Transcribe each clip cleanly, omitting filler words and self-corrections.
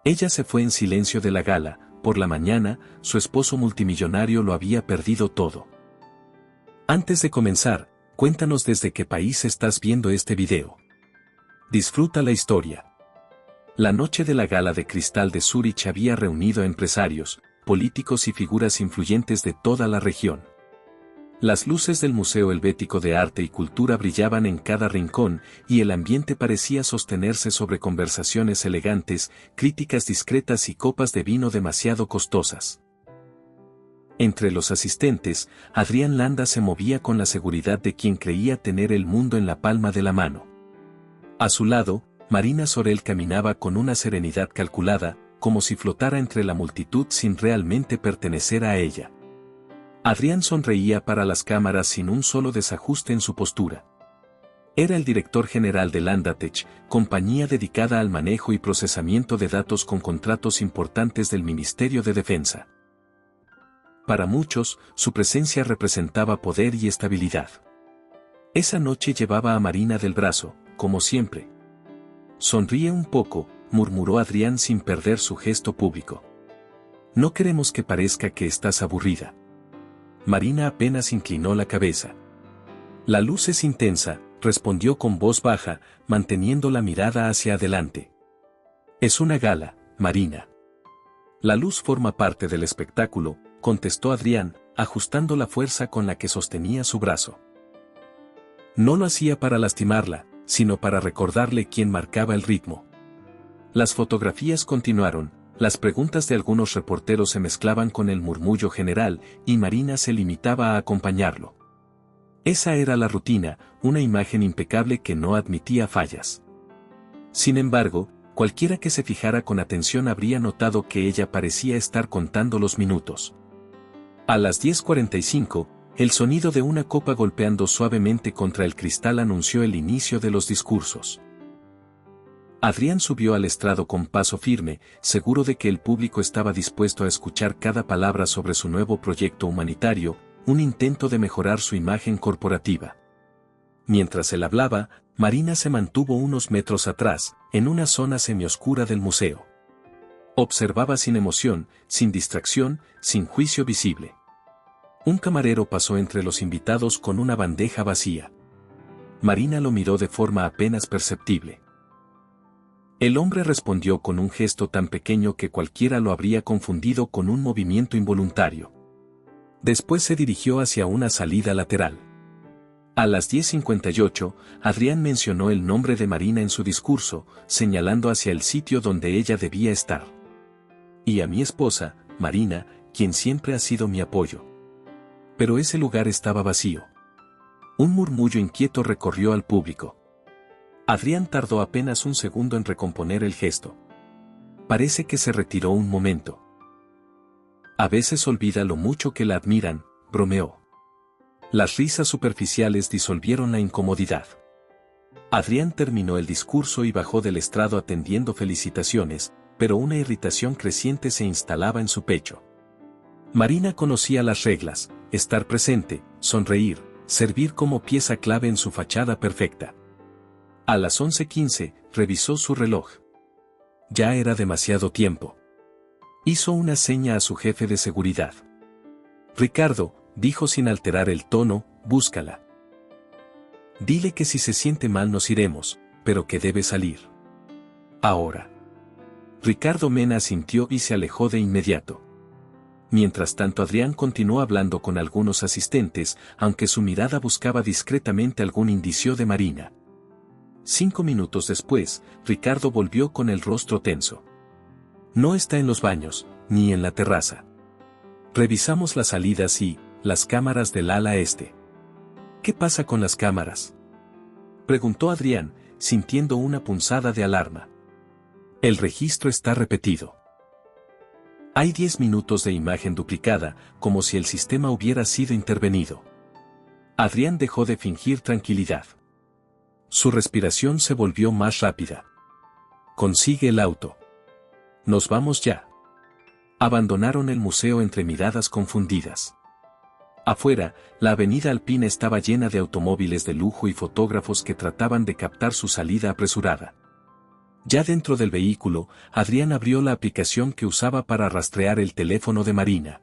Ella se fue en silencio de la gala. Por la mañana, su esposo multimillonario lo había perdido todo. Antes de comenzar, cuéntanos desde qué país estás viendo este video. Disfruta la historia. La noche de la Gala de Cristal de Zúrich había reunido a empresarios, políticos y figuras influyentes de toda la región. Las luces del Museo Helvético de Arte y Cultura brillaban en cada rincón y el ambiente parecía sostenerse sobre conversaciones elegantes, críticas discretas y copas de vino demasiado costosas. Entre los asistentes, Adrián Landa se movía con la seguridad de quien creía tener el mundo en la palma de la mano. A su lado, Marina Sorel caminaba con una serenidad calculada, como si flotara entre la multitud sin realmente pertenecer a ella. Adrián sonreía para las cámaras sin un solo desajuste en su postura. Era el director general de Landatech, compañía dedicada al manejo y procesamiento de datos con contratos importantes del Ministerio de Defensa. Para muchos, su presencia representaba poder y estabilidad. Esa noche llevaba a Marina del brazo, como siempre. «Sonríe un poco», murmuró Adrián sin perder su gesto público. «No queremos que parezca que estás aburrida». Marina apenas inclinó la cabeza. «La luz es intensa», respondió con voz baja, manteniendo la mirada hacia adelante. «Es una gala, Marina». «La luz forma parte del espectáculo», contestó Adrián, ajustando la fuerza con la que sostenía su brazo. No lo hacía para lastimarla, sino para recordarle quién marcaba el ritmo. Las fotografías continuaron, las preguntas de algunos reporteros se mezclaban con el murmullo general, y Marina se limitaba a acompañarlo. Esa era la rutina, una imagen impecable que no admitía fallas. Sin embargo, cualquiera que se fijara con atención habría notado que ella parecía estar contando los minutos. A las 10:45, el sonido de una copa golpeando suavemente contra el cristal anunció el inicio de los discursos. Adrián subió al estrado con paso firme, seguro de que el público estaba dispuesto a escuchar cada palabra sobre su nuevo proyecto humanitario, un intento de mejorar su imagen corporativa. Mientras él hablaba, Marina se mantuvo unos metros atrás, en una zona semioscura del museo. Observaba sin emoción, sin distracción, sin juicio visible. Un camarero pasó entre los invitados con una bandeja vacía. Marina lo miró de forma apenas perceptible. El hombre respondió con un gesto tan pequeño que cualquiera lo habría confundido con un movimiento involuntario. Después se dirigió hacia una salida lateral. A las 10:58, Adrián mencionó el nombre de Marina en su discurso, señalando hacia el sitio donde ella debía estar. «Y a mi esposa, Marina, quien siempre ha sido mi apoyo». Pero ese lugar estaba vacío. Un murmullo inquieto recorrió al público. Adrián tardó apenas un segundo en recomponer el gesto. Parece que se retiró un momento. «A veces olvida lo mucho que la admiran», bromeó. Las risas superficiales disolvieron la incomodidad. Adrián terminó el discurso y bajó del estrado atendiendo felicitaciones, pero una irritación creciente se instalaba en su pecho. Marina conocía las reglas: estar presente, sonreír, servir como pieza clave en su fachada perfecta. A las 11:15, revisó su reloj. Ya era demasiado tiempo. Hizo una seña a su jefe de seguridad. «Ricardo», dijo sin alterar el tono, «búscala. Dile que si se siente mal nos iremos, pero que debe salir. Ahora». Ricardo Mena asintió y se alejó de inmediato. Mientras tanto Adrián continuó hablando con algunos asistentes, aunque su mirada buscaba discretamente algún indicio de Marina. 5 minutos después, Ricardo volvió con el rostro tenso. «No está en los baños, ni en la terraza. Revisamos las salidas y las cámaras del ala este». «¿Qué pasa con las cámaras?», preguntó Adrián, sintiendo una punzada de alarma. «El registro está repetido. Hay 10 minutos de imagen duplicada, como si el sistema hubiera sido intervenido». Adrián dejó de fingir tranquilidad. Su respiración se volvió más rápida. «Consigue el auto. Nos vamos ya». Abandonaron el museo entre miradas confundidas. Afuera, la avenida Alpina estaba llena de automóviles de lujo y fotógrafos que trataban de captar su salida apresurada. Ya dentro del vehículo, Adrián abrió la aplicación que usaba para rastrear el teléfono de Marina.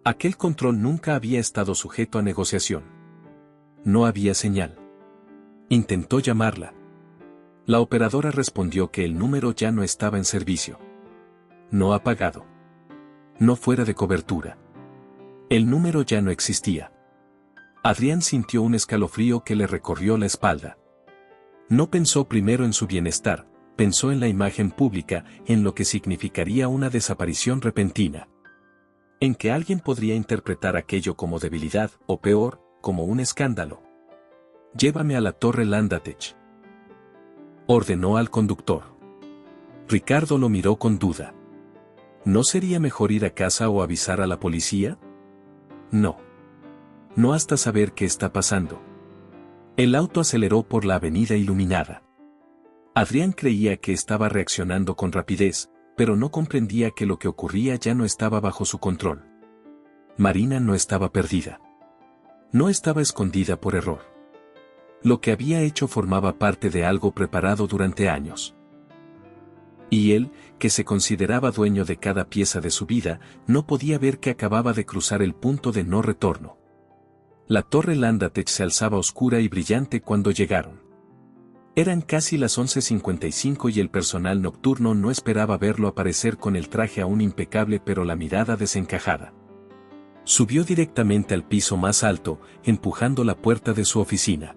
Aquel control nunca había estado sujeto a negociación. No había señal. Intentó llamarla. La operadora respondió que el número ya no estaba en servicio. No apagado. No fuera de cobertura. El número ya no existía. Adrián sintió un escalofrío que le recorrió la espalda. No pensó primero en su bienestar, pensó en la imagen pública, en lo que significaría una desaparición repentina. En que alguien podría interpretar aquello como debilidad, o peor, como un escándalo. Llévame a la torre Landatech, ordenó al conductor. Ricardo lo miró con duda. ¿No sería mejor ir a casa o avisar a la policía? No. No hasta saber qué está pasando. El auto aceleró por la avenida iluminada. Adrián creía que estaba reaccionando con rapidez, pero no comprendía que lo que ocurría ya no estaba bajo su control. Marina no estaba perdida. No estaba escondida por error. Lo que había hecho formaba parte de algo preparado durante años. Y él, que se consideraba dueño de cada pieza de su vida, no podía ver que acababa de cruzar el punto de no retorno. La torre Landatech se alzaba oscura y brillante cuando llegaron. Eran casi las 11:55 y el personal nocturno no esperaba verlo aparecer con el traje aún impecable pero la mirada desencajada. Subió directamente al piso más alto, empujando la puerta de su oficina.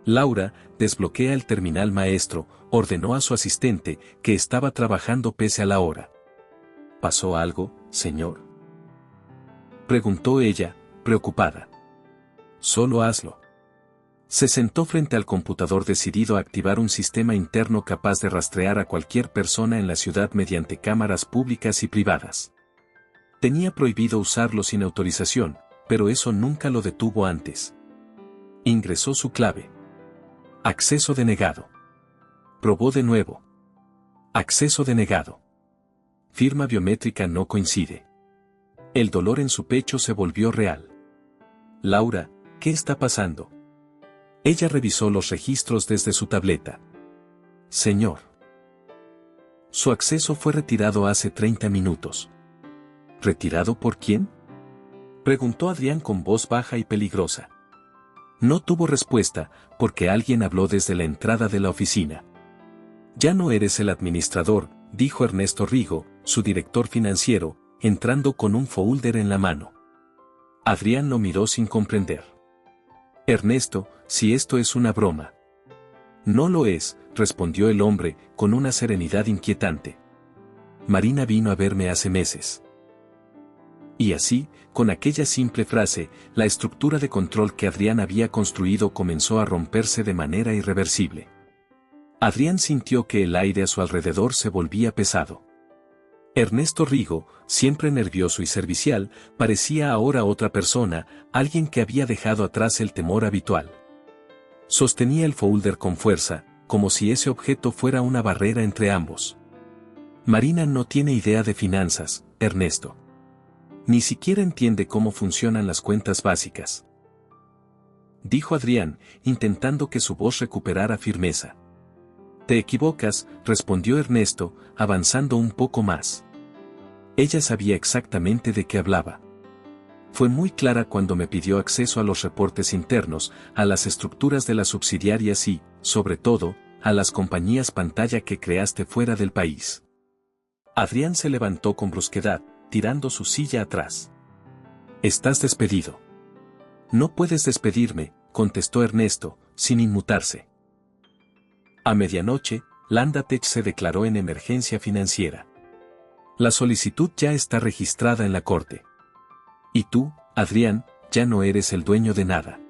Laura, desbloquea el terminal maestro, ordenó a su asistente, que estaba trabajando pese a la hora. ¿Pasó algo, señor?, preguntó ella, preocupada. Solo hazlo. Se sentó frente al computador decidido a activar un sistema interno capaz de rastrear a cualquier persona en la ciudad mediante cámaras públicas y privadas. Tenía prohibido usarlo sin autorización, pero eso nunca lo detuvo antes. Ingresó su clave. Acceso denegado. Probó de nuevo. Acceso denegado. Firma biométrica no coincide. El dolor en su pecho se volvió real. Laura, ¿qué está pasando? Ella revisó los registros desde su tableta. Señor. Su acceso fue retirado hace 30 minutos. ¿Retirado por quién?, preguntó Adrián con voz baja y peligrosa. No tuvo respuesta, porque alguien habló desde la entrada de la oficina. Ya no eres el administrador, dijo Ernesto Rigo, su director financiero, entrando con un folder en la mano. Adrián lo miró sin comprender. Ernesto, si esto es una broma. No lo es, respondió el hombre, con una serenidad inquietante. Marina vino a verme hace meses. Y así, con aquella simple frase, la estructura de control que Adrián había construido comenzó a romperse de manera irreversible. Adrián sintió que el aire a su alrededor se volvía pesado. Ernesto Rigo, siempre nervioso y servicial, parecía ahora otra persona, alguien que había dejado atrás el temor habitual. Sostenía el folder con fuerza, como si ese objeto fuera una barrera entre ambos. Marina no tiene idea de finanzas, Ernesto. Ni siquiera entiende cómo funcionan las cuentas básicas, dijo Adrián, intentando que su voz recuperara firmeza. Te equivocas, respondió Ernesto, avanzando un poco más. Ella sabía exactamente de qué hablaba. Fue muy clara cuando me pidió acceso a los reportes internos, a las estructuras de las subsidiarias y, sobre todo, a las compañías pantalla que creaste fuera del país. Adrián se levantó con brusquedad, tirando su silla atrás. Estás despedido. No puedes despedirme, contestó Ernesto, sin inmutarse. A medianoche, Landatech se declaró en emergencia financiera. La solicitud ya está registrada en la corte. Y tú, Adrián, ya no eres el dueño de nada.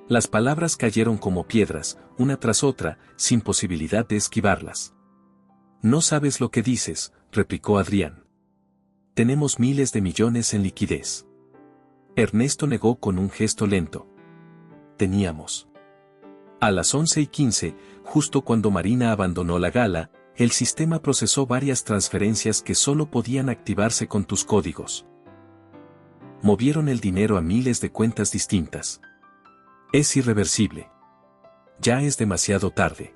Las palabras cayeron como piedras, una tras otra, sin posibilidad de esquivarlas. No sabes lo que dices, replicó Adrián. Tenemos miles de millones en liquidez. Ernesto negó con un gesto lento. Teníamos. A las 11:15, justo cuando Marina abandonó la gala, el sistema procesó varias transferencias que solo podían activarse con tus códigos. Movieron el dinero a miles de cuentas distintas. Es irreversible. Ya es demasiado tarde.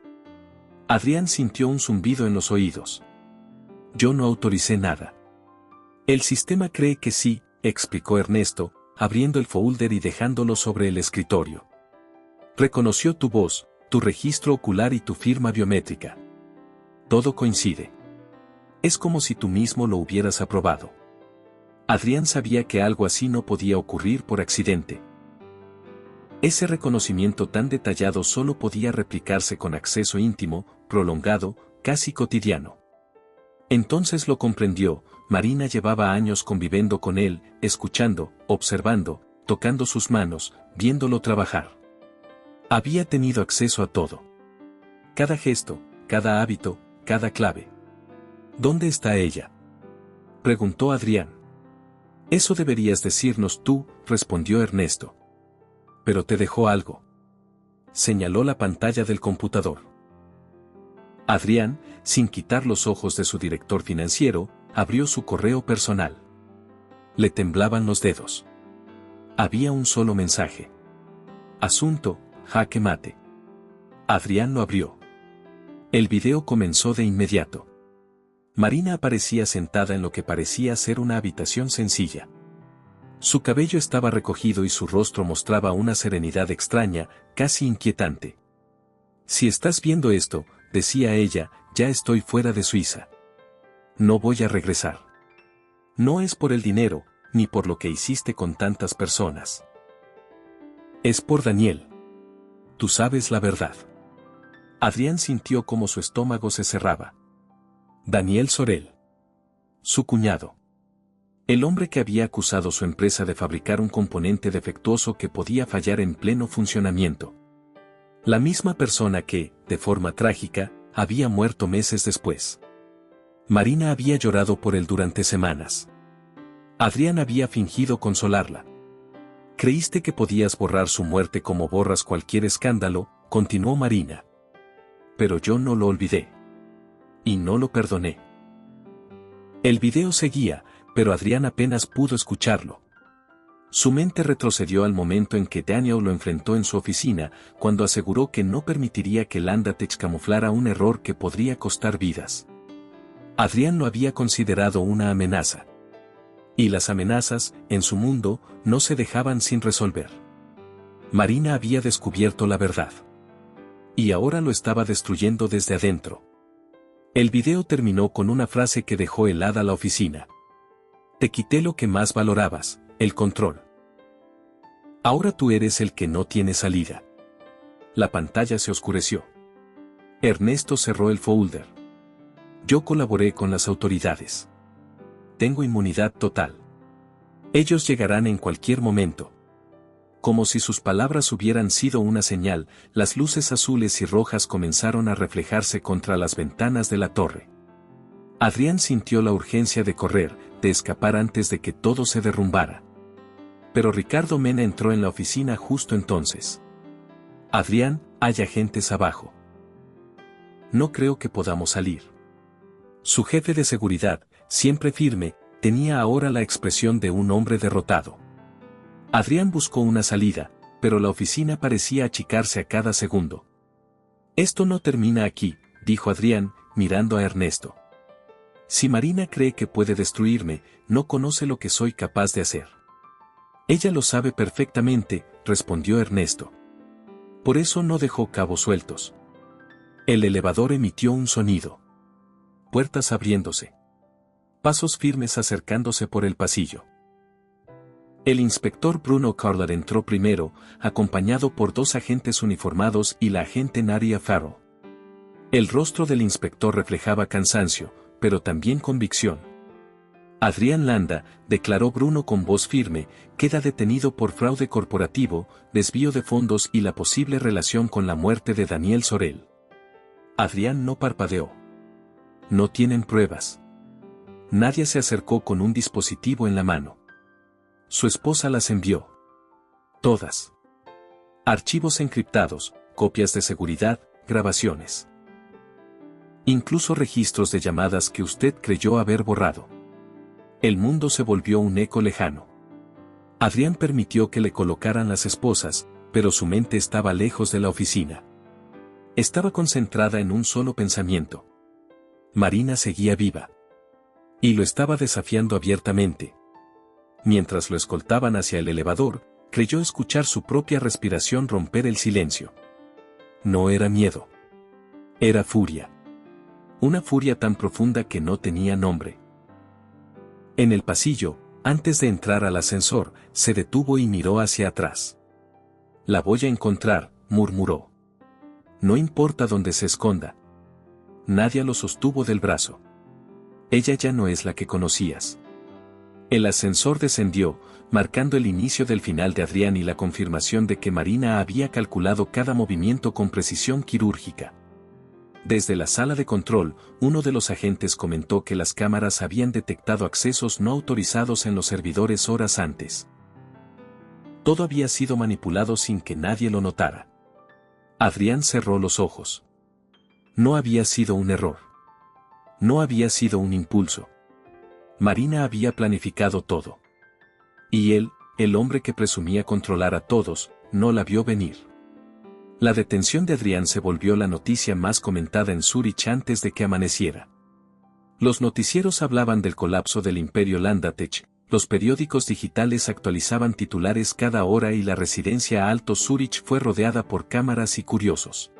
Adrián sintió un zumbido en los oídos. Yo no autoricé nada. El sistema cree que sí, explicó Ernesto, abriendo el folder y dejándolo sobre el escritorio. Reconoció tu voz, tu registro ocular y tu firma biométrica. Todo coincide. Es como si tú mismo lo hubieras aprobado. Adrián sabía que algo así no podía ocurrir por accidente. Ese reconocimiento tan detallado solo podía replicarse con acceso íntimo, prolongado, casi cotidiano. Entonces lo comprendió. Marina llevaba años conviviendo con él, escuchando, observando, tocando sus manos, viéndolo trabajar. Había tenido acceso a todo. Cada gesto, cada hábito, cada clave. ¿Dónde está ella?, preguntó Adrián. Eso deberías decirnos tú, respondió Ernesto. Pero te dejó algo. Señaló la pantalla del computador. Adrián, sin quitar los ojos de su director financiero, abrió su correo personal. Le temblaban los dedos. Había un solo mensaje. Asunto, jaque mate. Adrián lo abrió. El video comenzó de inmediato. Marina aparecía sentada en lo que parecía ser una habitación sencilla. Su cabello estaba recogido y su rostro mostraba una serenidad extraña, casi inquietante. Si estás viendo esto, decía ella, ya estoy fuera de Suiza. No voy a regresar. No es por el dinero, ni por lo que hiciste con tantas personas. Es por Daniel. Tú sabes la verdad. Adrián sintió como su estómago se cerraba. Daniel Sorel. Su cuñado. El hombre que había acusado su empresa de fabricar un componente defectuoso que podía fallar en pleno funcionamiento. La misma persona que, de forma trágica, había muerto meses después. Marina había llorado por él durante semanas. Adrián había fingido consolarla. Creíste que podías borrar su muerte como borras cualquier escándalo, continuó Marina. Pero yo no lo olvidé. Y no lo perdoné. El video seguía, pero Adrián apenas pudo escucharlo. Su mente retrocedió al momento en que Daniel lo enfrentó en su oficina, cuando aseguró que no permitiría que Landatech camuflara un error que podría costar vidas. Adrián lo había considerado una amenaza. Y las amenazas, en su mundo, no se dejaban sin resolver. Marina había descubierto la verdad. Y ahora lo estaba destruyendo desde adentro. El video terminó con una frase que dejó helada la oficina. Te quité lo que más valorabas, el control. Ahora tú eres el que no tiene salida. La pantalla se oscureció. Ernesto cerró el folder. Yo colaboré con las autoridades. Tengo inmunidad total. Ellos llegarán en cualquier momento. Como si sus palabras hubieran sido una señal, las luces azules y rojas comenzaron a reflejarse contra las ventanas de la torre. Adrián sintió la urgencia de correr, de escapar antes de que todo se derrumbara. Pero Ricardo Mena entró en la oficina justo entonces. Adrián, hay agentes abajo. No creo que podamos salir. Su jefe de seguridad, siempre firme, tenía ahora la expresión de un hombre derrotado. Adrián buscó una salida, pero la oficina parecía achicarse a cada segundo. Esto no termina aquí, dijo Adrián, mirando a Ernesto. Si Marina cree que puede destruirme, no conoce lo que soy capaz de hacer. Ella lo sabe perfectamente, respondió Ernesto. Por eso no dejó cabos sueltos. El elevador emitió un sonido. Puertas abriéndose. Pasos firmes acercándose por el pasillo. El inspector Bruno Carlar entró primero, acompañado por 2 agentes uniformados y la agente Nadia Farrow. El rostro del inspector reflejaba cansancio, pero también convicción. Adrián Landa, declaró Bruno con voz firme, queda detenido por fraude corporativo, desvío de fondos y la posible relación con la muerte de Daniel Sorel. Adrián no parpadeó. No tienen pruebas. Nadie se acercó con un dispositivo en la mano. Su esposa las envió. Todas. Archivos encriptados, copias de seguridad, grabaciones. Incluso registros de llamadas que usted creyó haber borrado. El mundo se volvió un eco lejano. Adrián permitió que le colocaran las esposas, pero su mente estaba lejos de la oficina. Estaba concentrada en un solo pensamiento. Marina seguía viva. Y lo estaba desafiando abiertamente. Mientras lo escoltaban hacia el elevador, creyó escuchar su propia respiración romper el silencio. No era miedo. Era furia. Una furia tan profunda que no tenía nombre. En el pasillo, antes de entrar al ascensor, se detuvo y miró hacia atrás. La voy a encontrar, murmuró. No importa dónde se esconda. Nadia lo sostuvo del brazo. Ella ya no es la que conocías. El ascensor descendió, marcando el inicio del final de Adrián y la confirmación de que Marina había calculado cada movimiento con precisión quirúrgica. Desde la sala de control, uno de los agentes comentó que las cámaras habían detectado accesos no autorizados en los servidores horas antes. Todo había sido manipulado sin que nadie lo notara. Adrián cerró los ojos. No había sido un error. No había sido un impulso. Marina había planificado todo. Y él, el hombre que presumía controlar a todos, no la vio venir. La detención de Adrián se volvió la noticia más comentada en Zúrich antes de que amaneciera. Los noticieros hablaban del colapso del imperio Landatech, los periódicos digitales actualizaban titulares cada hora y la residencia Alto Zúrich fue rodeada por cámaras y curiosos.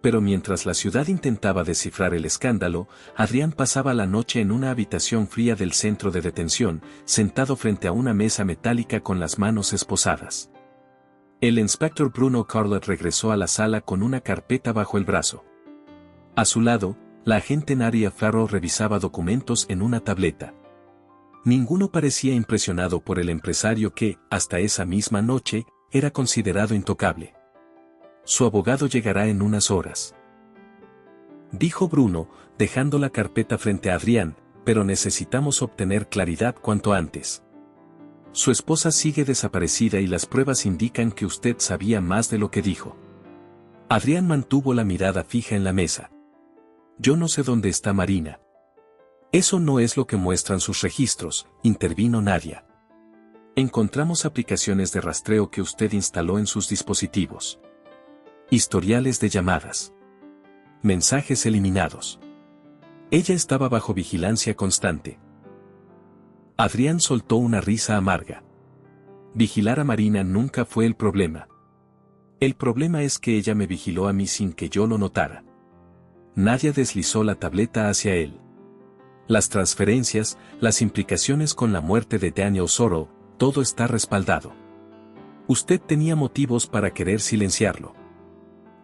Pero mientras la ciudad intentaba descifrar el escándalo, Adrián pasaba la noche en una habitación fría del centro de detención, sentado frente a una mesa metálica con las manos esposadas. El inspector Bruno Carlet regresó a la sala con una carpeta bajo el brazo. A su lado, la agente Nadia Farrow revisaba documentos en una tableta. Ninguno parecía impresionado por el empresario que, hasta esa misma noche, era considerado intocable. Su abogado llegará en unas horas, dijo Bruno, dejando la carpeta frente a Adrián, pero necesitamos obtener claridad cuanto antes. Su esposa sigue desaparecida y las pruebas indican que usted sabía más de lo que dijo. Adrián mantuvo la mirada fija en la mesa. Yo no sé dónde está Marina. Eso no es lo que muestran sus registros, intervino Nadia. Encontramos aplicaciones de rastreo que usted instaló en sus dispositivos. Historiales de llamadas. Mensajes eliminados. Ella estaba bajo vigilancia constante. Adrián soltó una risa amarga. Vigilar a Marina nunca fue el problema. El problema es que ella me vigiló a mí sin que yo lo notara. Nadia deslizó la tableta hacia él. Las transferencias, las implicaciones con la muerte de Daniel Soro, todo está respaldado. Usted tenía motivos para querer silenciarlo.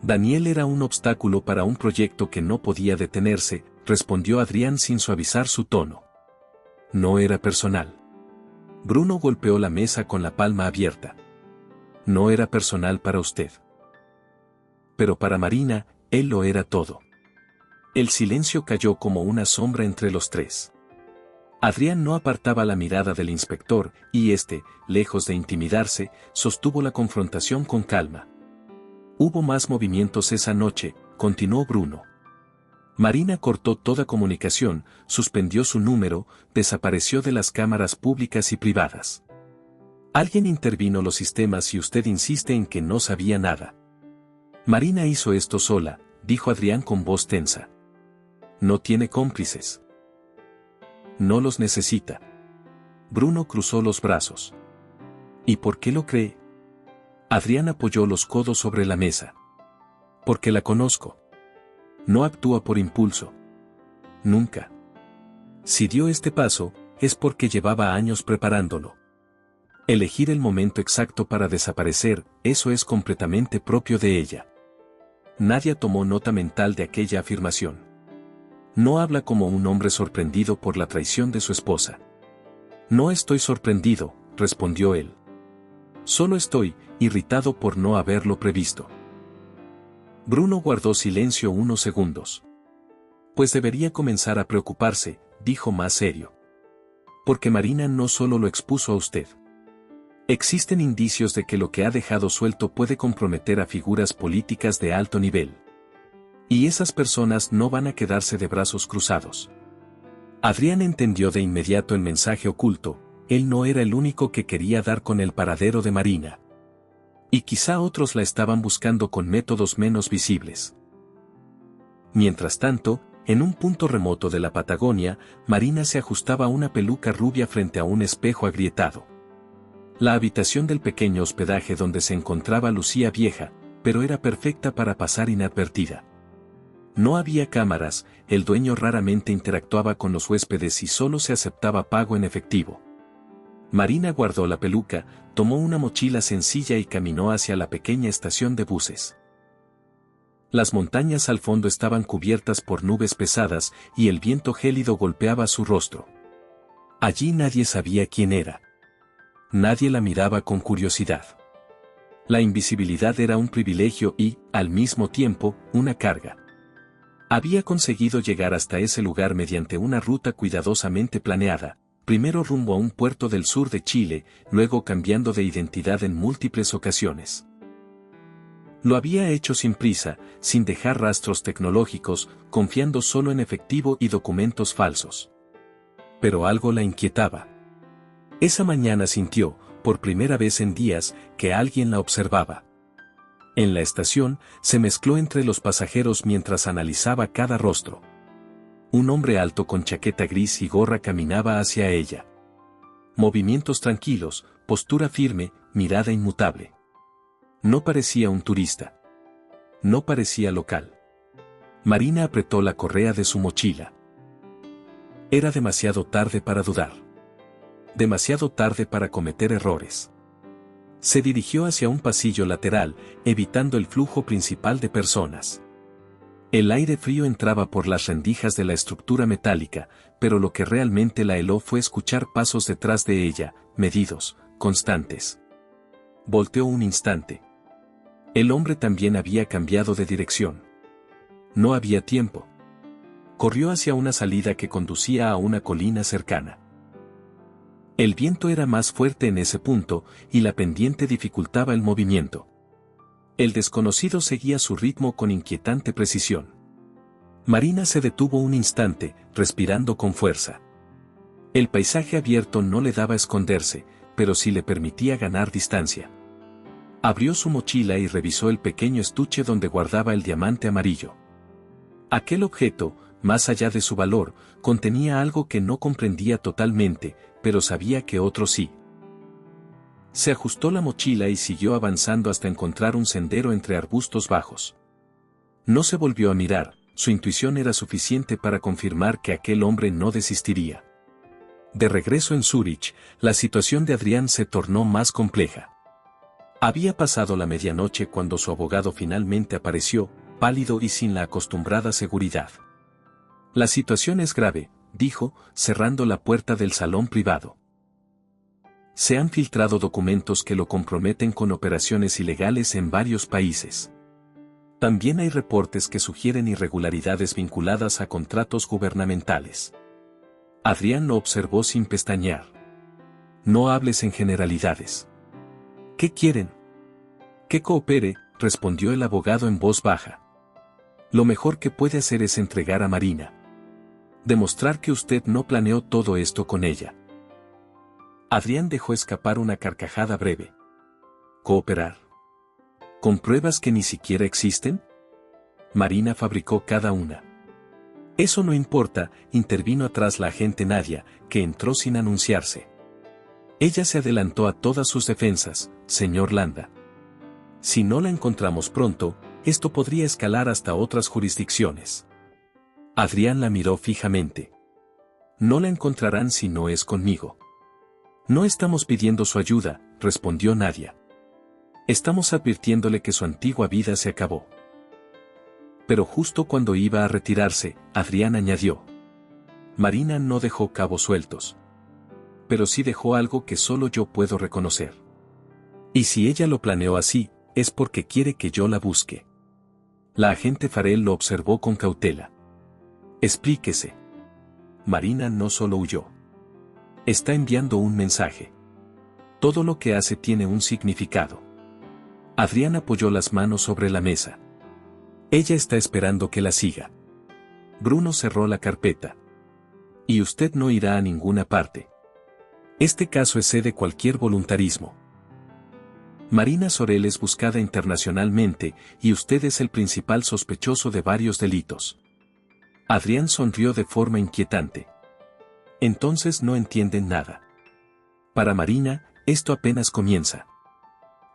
Daniel era un obstáculo para un proyecto que no podía detenerse, respondió Adrián sin suavizar su tono. No era personal. Bruno golpeó la mesa con la palma abierta. No era personal para usted. Pero para Marina, él lo era todo. El silencio cayó como una sombra entre los tres. Adrián no apartaba la mirada del inspector, y éste, lejos de intimidarse, sostuvo la confrontación con calma. Hubo más movimientos esa noche, continuó Bruno. Marina cortó toda comunicación, suspendió su número, desapareció de las cámaras públicas y privadas. Alguien intervino los sistemas y usted insiste en que no sabía nada. Marina hizo esto sola, dijo Adrián con voz tensa. No tiene cómplices. No los necesita. Bruno cruzó los brazos. ¿Y por qué lo cree? Adrián apoyó los codos sobre la mesa. Porque la conozco. No actúa por impulso. Nunca. Si dio este paso, es porque llevaba años preparándolo. Elegir el momento exacto para desaparecer, eso es completamente propio de ella. Nadia tomó nota mental de aquella afirmación. No habla como un hombre sorprendido por la traición de su esposa. No estoy sorprendido, respondió él. Solo estoy irritado por no haberlo previsto. Bruno guardó silencio unos segundos. Pues debería comenzar a preocuparse, dijo más serio. Porque Marina no solo lo expuso a usted. Existen indicios de que lo que ha dejado suelto puede comprometer a figuras políticas de alto nivel. Y esas personas no van a quedarse de brazos cruzados. Adrián entendió de inmediato el mensaje oculto, él no era el único que quería dar con el paradero de Marina. Y quizá otros la estaban buscando con métodos menos visibles. Mientras tanto, en un punto remoto de la Patagonia, Marina se ajustaba una peluca rubia frente a un espejo agrietado. La habitación del pequeño hospedaje donde se encontraba lucía vieja, pero era perfecta para pasar inadvertida. No había cámaras, el dueño raramente interactuaba con los huéspedes y solo se aceptaba pago en efectivo. Marina guardó la peluca, tomó una mochila sencilla y caminó hacia la pequeña estación de buses. Las montañas al fondo estaban cubiertas por nubes pesadas y el viento gélido golpeaba su rostro. Allí nadie sabía quién era. Nadie la miraba con curiosidad. La invisibilidad era un privilegio y, al mismo tiempo, una carga. Había conseguido llegar hasta ese lugar mediante una ruta cuidadosamente planeada, primero rumbo a un puerto del sur de Chile, luego cambiando de identidad en múltiples ocasiones. Lo había hecho sin prisa, sin dejar rastros tecnológicos, confiando solo en efectivo y documentos falsos. Pero algo la inquietaba. Esa mañana sintió, por primera vez en días, que alguien la observaba. En la estación, se mezcló entre los pasajeros mientras analizaba cada rostro. Un hombre alto con chaqueta gris y gorra caminaba hacia ella. Movimientos tranquilos, postura firme, mirada inmutable. No parecía un turista. No parecía local. Marina apretó la correa de su mochila. Era demasiado tarde para dudar. Demasiado tarde para cometer errores. Se dirigió hacia un pasillo lateral, evitando el flujo principal de personas. El aire frío entraba por las rendijas de la estructura metálica, pero lo que realmente la heló fue escuchar pasos detrás de ella, medidos, constantes. Volteó un instante. El hombre también había cambiado de dirección. No había tiempo. Corrió hacia una salida que conducía a una colina cercana. El viento era más fuerte en ese punto, y la pendiente dificultaba el movimiento. El desconocido seguía su ritmo con inquietante precisión. Marina se detuvo un instante, respirando con fuerza. El paisaje abierto no le daba a esconderse, pero sí le permitía ganar distancia. Abrió su mochila y revisó el pequeño estuche donde guardaba el diamante amarillo. Aquel objeto, más allá de su valor, contenía algo que no comprendía totalmente, pero sabía que otro sí. Se ajustó la mochila y siguió avanzando hasta encontrar un sendero entre arbustos bajos. No se volvió a mirar, su intuición era suficiente para confirmar que aquel hombre no desistiría. De regreso en Zúrich, la situación de Adrián se tornó más compleja. Había pasado la medianoche cuando su abogado finalmente apareció, pálido y sin la acostumbrada seguridad. La situación es grave, dijo, cerrando la puerta del salón privado. Se han filtrado documentos que lo comprometen con operaciones ilegales en varios países. También hay reportes que sugieren irregularidades vinculadas a contratos gubernamentales. Adrián lo observó sin pestañear. No hables en generalidades. ¿Qué quieren? Que coopere, respondió el abogado en voz baja. Lo mejor que puede hacer es entregar a Marina. Demostrar que usted no planeó todo esto con ella. Adrián dejó escapar una carcajada breve. ¿Cooperar? ¿Con pruebas que ni siquiera existen? Marina fabricó cada una. Eso no importa, intervino atrás la agente Nadia, que entró sin anunciarse. Ella se adelantó a todas sus defensas, señor Landa. Si no la encontramos pronto, esto podría escalar hasta otras jurisdicciones. Adrián la miró fijamente. No la encontrarán si no es conmigo. No estamos pidiendo su ayuda, respondió Nadia. Estamos advirtiéndole que su antigua vida se acabó. Pero justo cuando iba a retirarse, Adrián añadió. Marina no dejó cabos sueltos. Pero sí dejó algo que solo yo puedo reconocer. Y si ella lo planeó así, es porque quiere que yo la busque. La agente Farrell lo observó con cautela. Explíquese. Marina no solo huyó. Está enviando un mensaje. Todo lo que hace tiene un significado. Adrián apoyó las manos sobre la mesa. Ella está esperando que la siga. Bruno cerró la carpeta. Y usted no irá a ninguna parte. Este caso excede cualquier voluntarismo. Marina Sorel es buscada internacionalmente y usted es el principal sospechoso de varios delitos. Adrián sonrió de forma inquietante. Entonces no entienden nada. Para Marina, esto apenas comienza.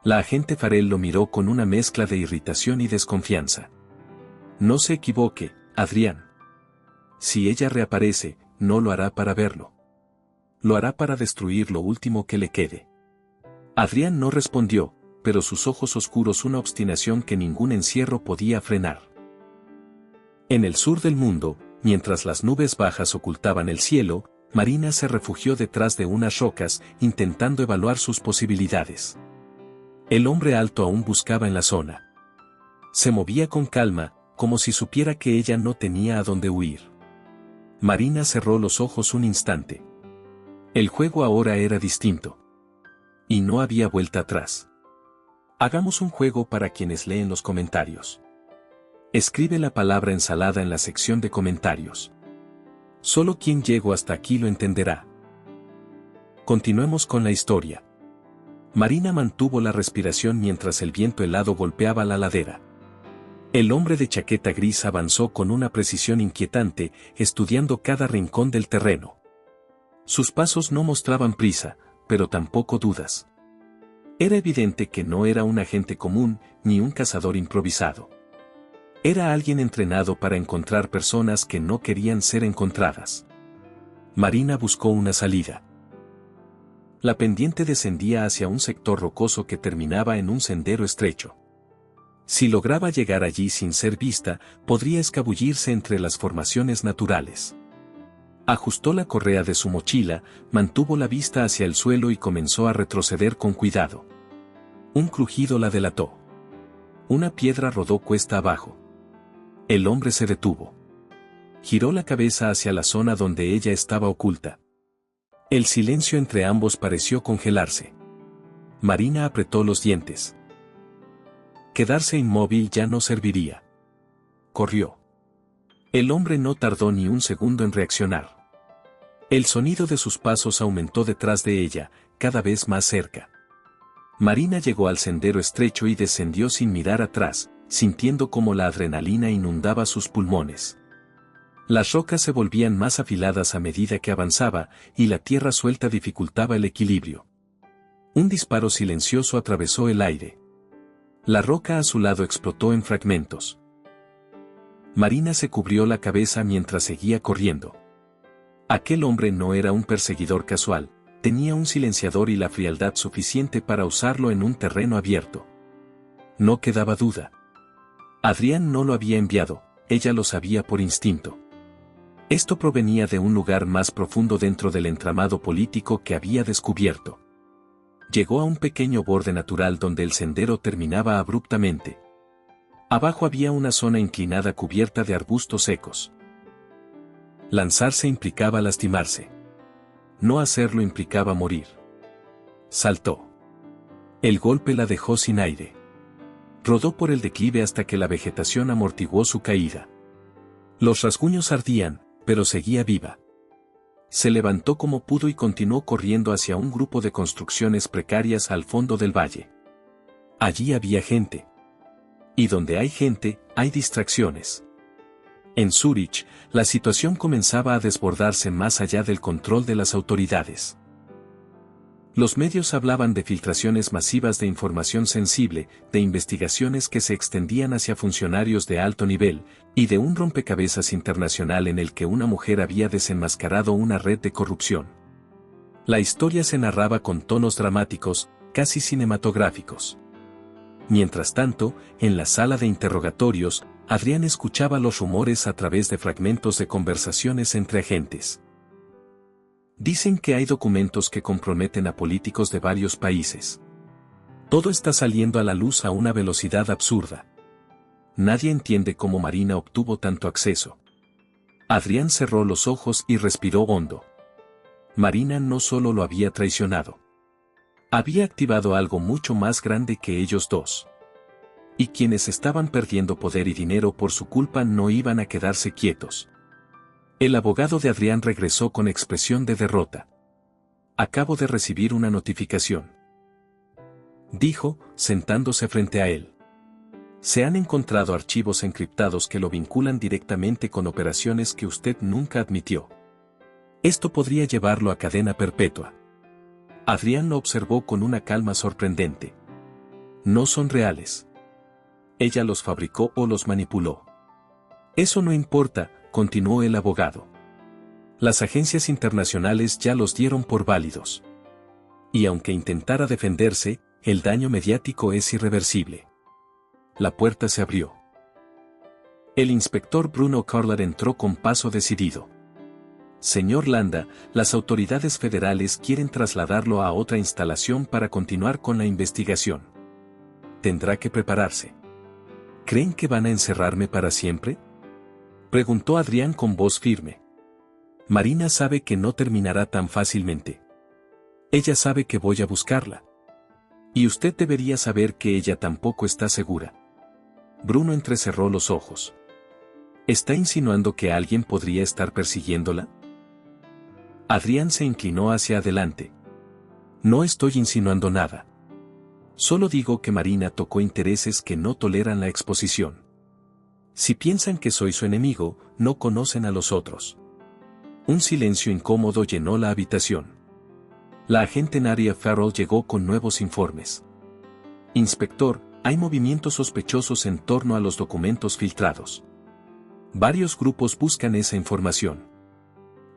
La agente Farell lo miró con una mezcla de irritación y desconfianza. No se equivoque, Adrián. Si ella reaparece, no lo hará para verlo. Lo hará para destruir lo último que le quede. Adrián no respondió, pero sus ojos oscuros una obstinación que ningún encierro podía frenar. En el sur del mundo, mientras las nubes bajas ocultaban el cielo, Marina se refugió detrás de unas rocas, intentando evaluar sus posibilidades. El hombre alto aún buscaba en la zona. Se movía con calma, como si supiera que ella no tenía a dónde huir. Marina cerró los ojos un instante. El juego ahora era distinto. Y no había vuelta atrás. Hagamos un juego para quienes leen los comentarios. Escribe la palabra ensalada en la sección de comentarios. Solo quien llegó hasta aquí lo entenderá. Continuemos con la historia. Marina mantuvo la respiración mientras el viento helado golpeaba la ladera. El hombre de chaqueta gris avanzó con una precisión inquietante, estudiando cada rincón del terreno. Sus pasos no mostraban prisa, pero tampoco dudas. Era evidente que no era un agente común, ni un cazador improvisado. Era alguien entrenado para encontrar personas que no querían ser encontradas. Marina buscó una salida. La pendiente descendía hacia un sector rocoso que terminaba en un sendero estrecho. Si lograba llegar allí sin ser vista, podría escabullirse entre las formaciones naturales. Ajustó la correa de su mochila, mantuvo la vista hacia el suelo y comenzó a retroceder con cuidado. Un crujido la delató. Una piedra rodó cuesta abajo. El hombre se detuvo. Giró la cabeza hacia la zona donde ella estaba oculta. El silencio entre ambos pareció congelarse. Marina apretó los dientes. Quedarse inmóvil ya no serviría. Corrió. El hombre no tardó ni un segundo en reaccionar. El sonido de sus pasos aumentó detrás de ella, cada vez más cerca. Marina llegó al sendero estrecho y descendió sin mirar atrás, sintiendo cómo la adrenalina inundaba sus pulmones. Las rocas se volvían más afiladas a medida que avanzaba, y la tierra suelta dificultaba el equilibrio. Un disparo silencioso atravesó el aire. La roca a su lado explotó en fragmentos. Marina se cubrió la cabeza mientras seguía corriendo. Aquel hombre no era un perseguidor casual, tenía un silenciador y la frialdad suficiente para usarlo en un terreno abierto. No quedaba duda. Adrián no lo había enviado, ella lo sabía por instinto. Esto provenía de un lugar más profundo dentro del entramado político que había descubierto. Llegó a un pequeño borde natural donde el sendero terminaba abruptamente. Abajo había una zona inclinada cubierta de arbustos secos. Lanzarse implicaba lastimarse. No hacerlo implicaba morir. Saltó. El golpe la dejó sin aire. Rodó por el declive hasta que la vegetación amortiguó su caída. Los rasguños ardían, pero seguía viva. Se levantó como pudo y continuó corriendo hacia un grupo de construcciones precarias al fondo del valle. Allí había gente. Y donde hay gente, hay distracciones. En Zúrich, la situación comenzaba a desbordarse más allá del control de las autoridades. Los medios hablaban de filtraciones masivas de información sensible, de investigaciones que se extendían hacia funcionarios de alto nivel, y de un rompecabezas internacional en el que una mujer había desenmascarado una red de corrupción. La historia se narraba con tonos dramáticos, casi cinematográficos. Mientras tanto, en la sala de interrogatorios, Adrián escuchaba los rumores a través de fragmentos de conversaciones entre agentes. Dicen que hay documentos que comprometen a políticos de varios países. Todo está saliendo a la luz a una velocidad absurda. Nadie entiende cómo Marina obtuvo tanto acceso. Adrián cerró los ojos y respiró hondo. Marina no solo lo había traicionado. Había activado algo mucho más grande que ellos dos. Y quienes estaban perdiendo poder y dinero por su culpa no iban a quedarse quietos. El abogado de Adrián regresó con expresión de derrota. Acabo de recibir una notificación. dijo, sentándose frente a él. Se han encontrado archivos encriptados que lo vinculan directamente con operaciones que usted nunca admitió. Esto podría llevarlo a cadena perpetua. Adrián lo observó con una calma sorprendente. No son reales. Ella los fabricó o los manipuló. Eso no importa, continuó el abogado. Las agencias internacionales ya los dieron por válidos. Y aunque intentara defenderse, el daño mediático es irreversible. La puerta se abrió. El inspector Bruno Carlat entró con paso decidido. Señor Landa, las autoridades federales quieren trasladarlo a otra instalación para continuar con la investigación. Tendrá que prepararse. ¿Creen que van a encerrarme para siempre?, preguntó Adrián con voz firme. Marina sabe que no terminará tan fácilmente. Ella sabe que voy a buscarla. Y usted debería saber que ella tampoco está segura. Bruno entrecerró los ojos. ¿Está insinuando que alguien podría estar persiguiéndola? Adrián se inclinó hacia adelante. No estoy insinuando nada. Solo digo que Marina tocó intereses que no toleran la exposición. Si piensan que soy su enemigo, no conocen a los otros. Un silencio incómodo llenó la habitación. La agente Nadia Farrell llegó con nuevos informes. Inspector, hay movimientos sospechosos en torno a los documentos filtrados. Varios grupos buscan esa información.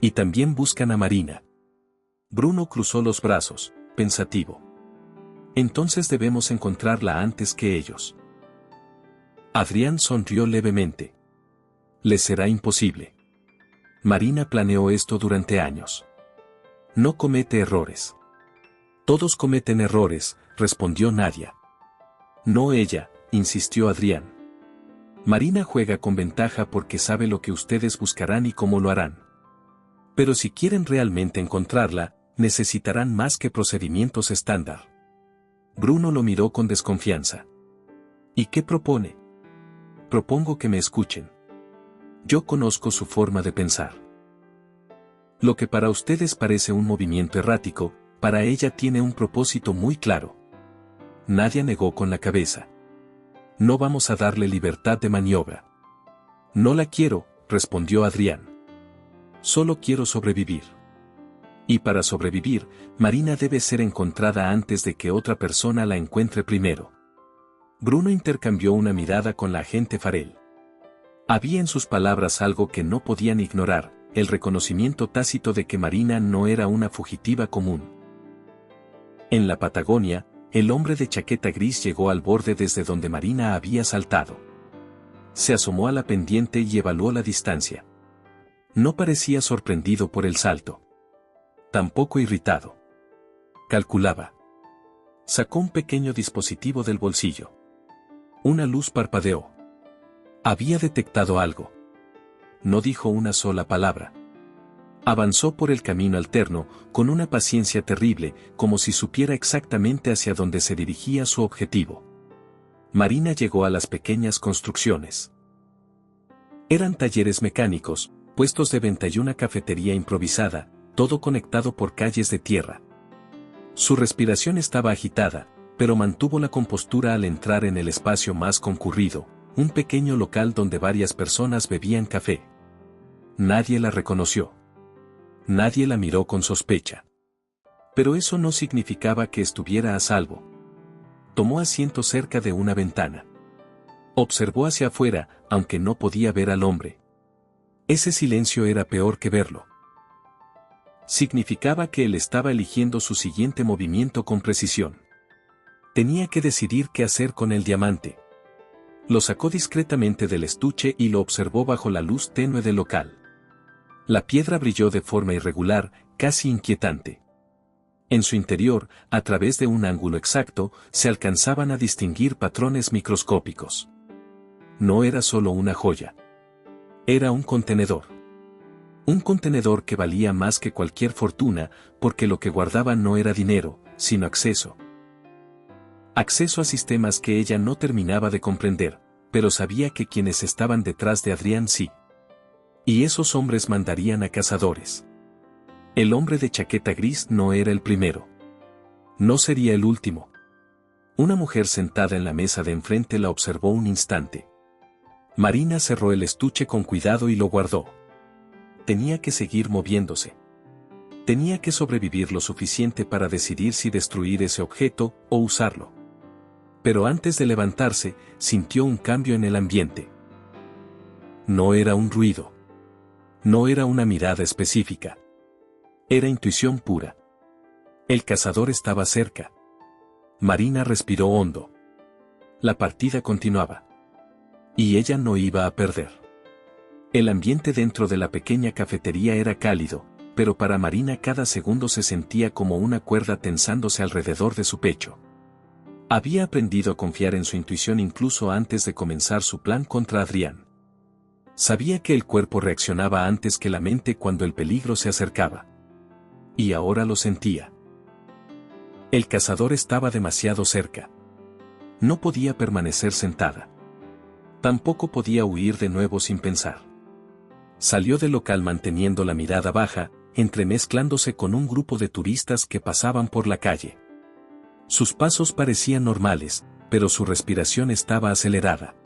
Y también buscan a Marina. Bruno cruzó los brazos, pensativo. Entonces debemos encontrarla antes que ellos. Adrián sonrió levemente. Les será imposible. Marina planeó esto durante años. No comete errores. Todos cometen errores, respondió Nadia. No ella, insistió Adrián. Marina juega con ventaja porque sabe lo que ustedes buscarán y cómo lo harán. Pero si quieren realmente encontrarla, necesitarán más que procedimientos estándar. Bruno lo miró con desconfianza. ¿Y qué propone? Propongo que me escuchen. Yo conozco su forma de pensar. Lo que para ustedes parece un movimiento errático, para ella tiene un propósito muy claro. Nadia negó con la cabeza. No vamos a darle libertad de maniobra. No la quiero, respondió Adrián. Solo quiero sobrevivir. Y para sobrevivir, Marina debe ser encontrada antes de que otra persona la encuentre primero. Bruno intercambió una mirada con la agente Farrell. Había en sus palabras algo que no podían ignorar, el reconocimiento tácito de que Marina no era una fugitiva común. En la Patagonia, el hombre de chaqueta gris llegó al borde desde donde Marina había saltado. Se asomó a la pendiente y evaluó la distancia. No parecía sorprendido por el salto. Tampoco irritado. Calculaba. Sacó un pequeño dispositivo del bolsillo. Una luz parpadeó. Había detectado algo. No dijo una sola palabra. Avanzó por el camino alterno, con una paciencia terrible, como si supiera exactamente hacia dónde se dirigía su objetivo. Marina llegó a las pequeñas construcciones. Eran talleres mecánicos, puestos de venta y una cafetería improvisada, todo conectado por calles de tierra. Su respiración estaba agitada, pero mantuvo la compostura al entrar en el espacio más concurrido, un pequeño local donde varias personas bebían café. Nadie la reconoció. Nadie la miró con sospecha. Pero eso no significaba que estuviera a salvo. Tomó asiento cerca de una ventana. Observó hacia afuera, aunque no podía ver al hombre. Ese silencio era peor que verlo. Significaba que él estaba eligiendo su siguiente movimiento con precisión. Tenía que decidir qué hacer con el diamante. Lo sacó discretamente del estuche y lo observó bajo la luz tenue del local. La piedra brilló de forma irregular, casi inquietante. En su interior, a través de un ángulo exacto, se alcanzaban a distinguir patrones microscópicos. No era solo una joya. Era un contenedor. Un contenedor que valía más que cualquier fortuna, porque lo que guardaba no era dinero, sino acceso. Acceso a sistemas que ella no terminaba de comprender, pero sabía que quienes estaban detrás de Adrián sí. Y esos hombres mandarían a cazadores. El hombre de chaqueta gris no era el primero. No sería el último. Una mujer sentada en la mesa de enfrente la observó un instante. Marina cerró el estuche con cuidado y lo guardó. Tenía que seguir moviéndose. Tenía que sobrevivir lo suficiente para decidir si destruir ese objeto o usarlo. Pero antes de levantarse, sintió un cambio en el ambiente. No era un ruido. No era una mirada específica. Era intuición pura. El cazador estaba cerca. Marina respiró hondo. La partida continuaba. Y ella no iba a perder. El ambiente dentro de la pequeña cafetería era cálido, pero para Marina cada segundo se sentía como una cuerda tensándose alrededor de su pecho. Había aprendido a confiar en su intuición incluso antes de comenzar su plan contra Adrián. Sabía que el cuerpo reaccionaba antes que la mente cuando el peligro se acercaba. Y ahora lo sentía. El cazador estaba demasiado cerca. No podía permanecer sentada. Tampoco podía huir de nuevo sin pensar. Salió del local manteniendo la mirada baja, entremezclándose con un grupo de turistas que pasaban por la calle. Sus pasos parecían normales, pero su respiración estaba acelerada.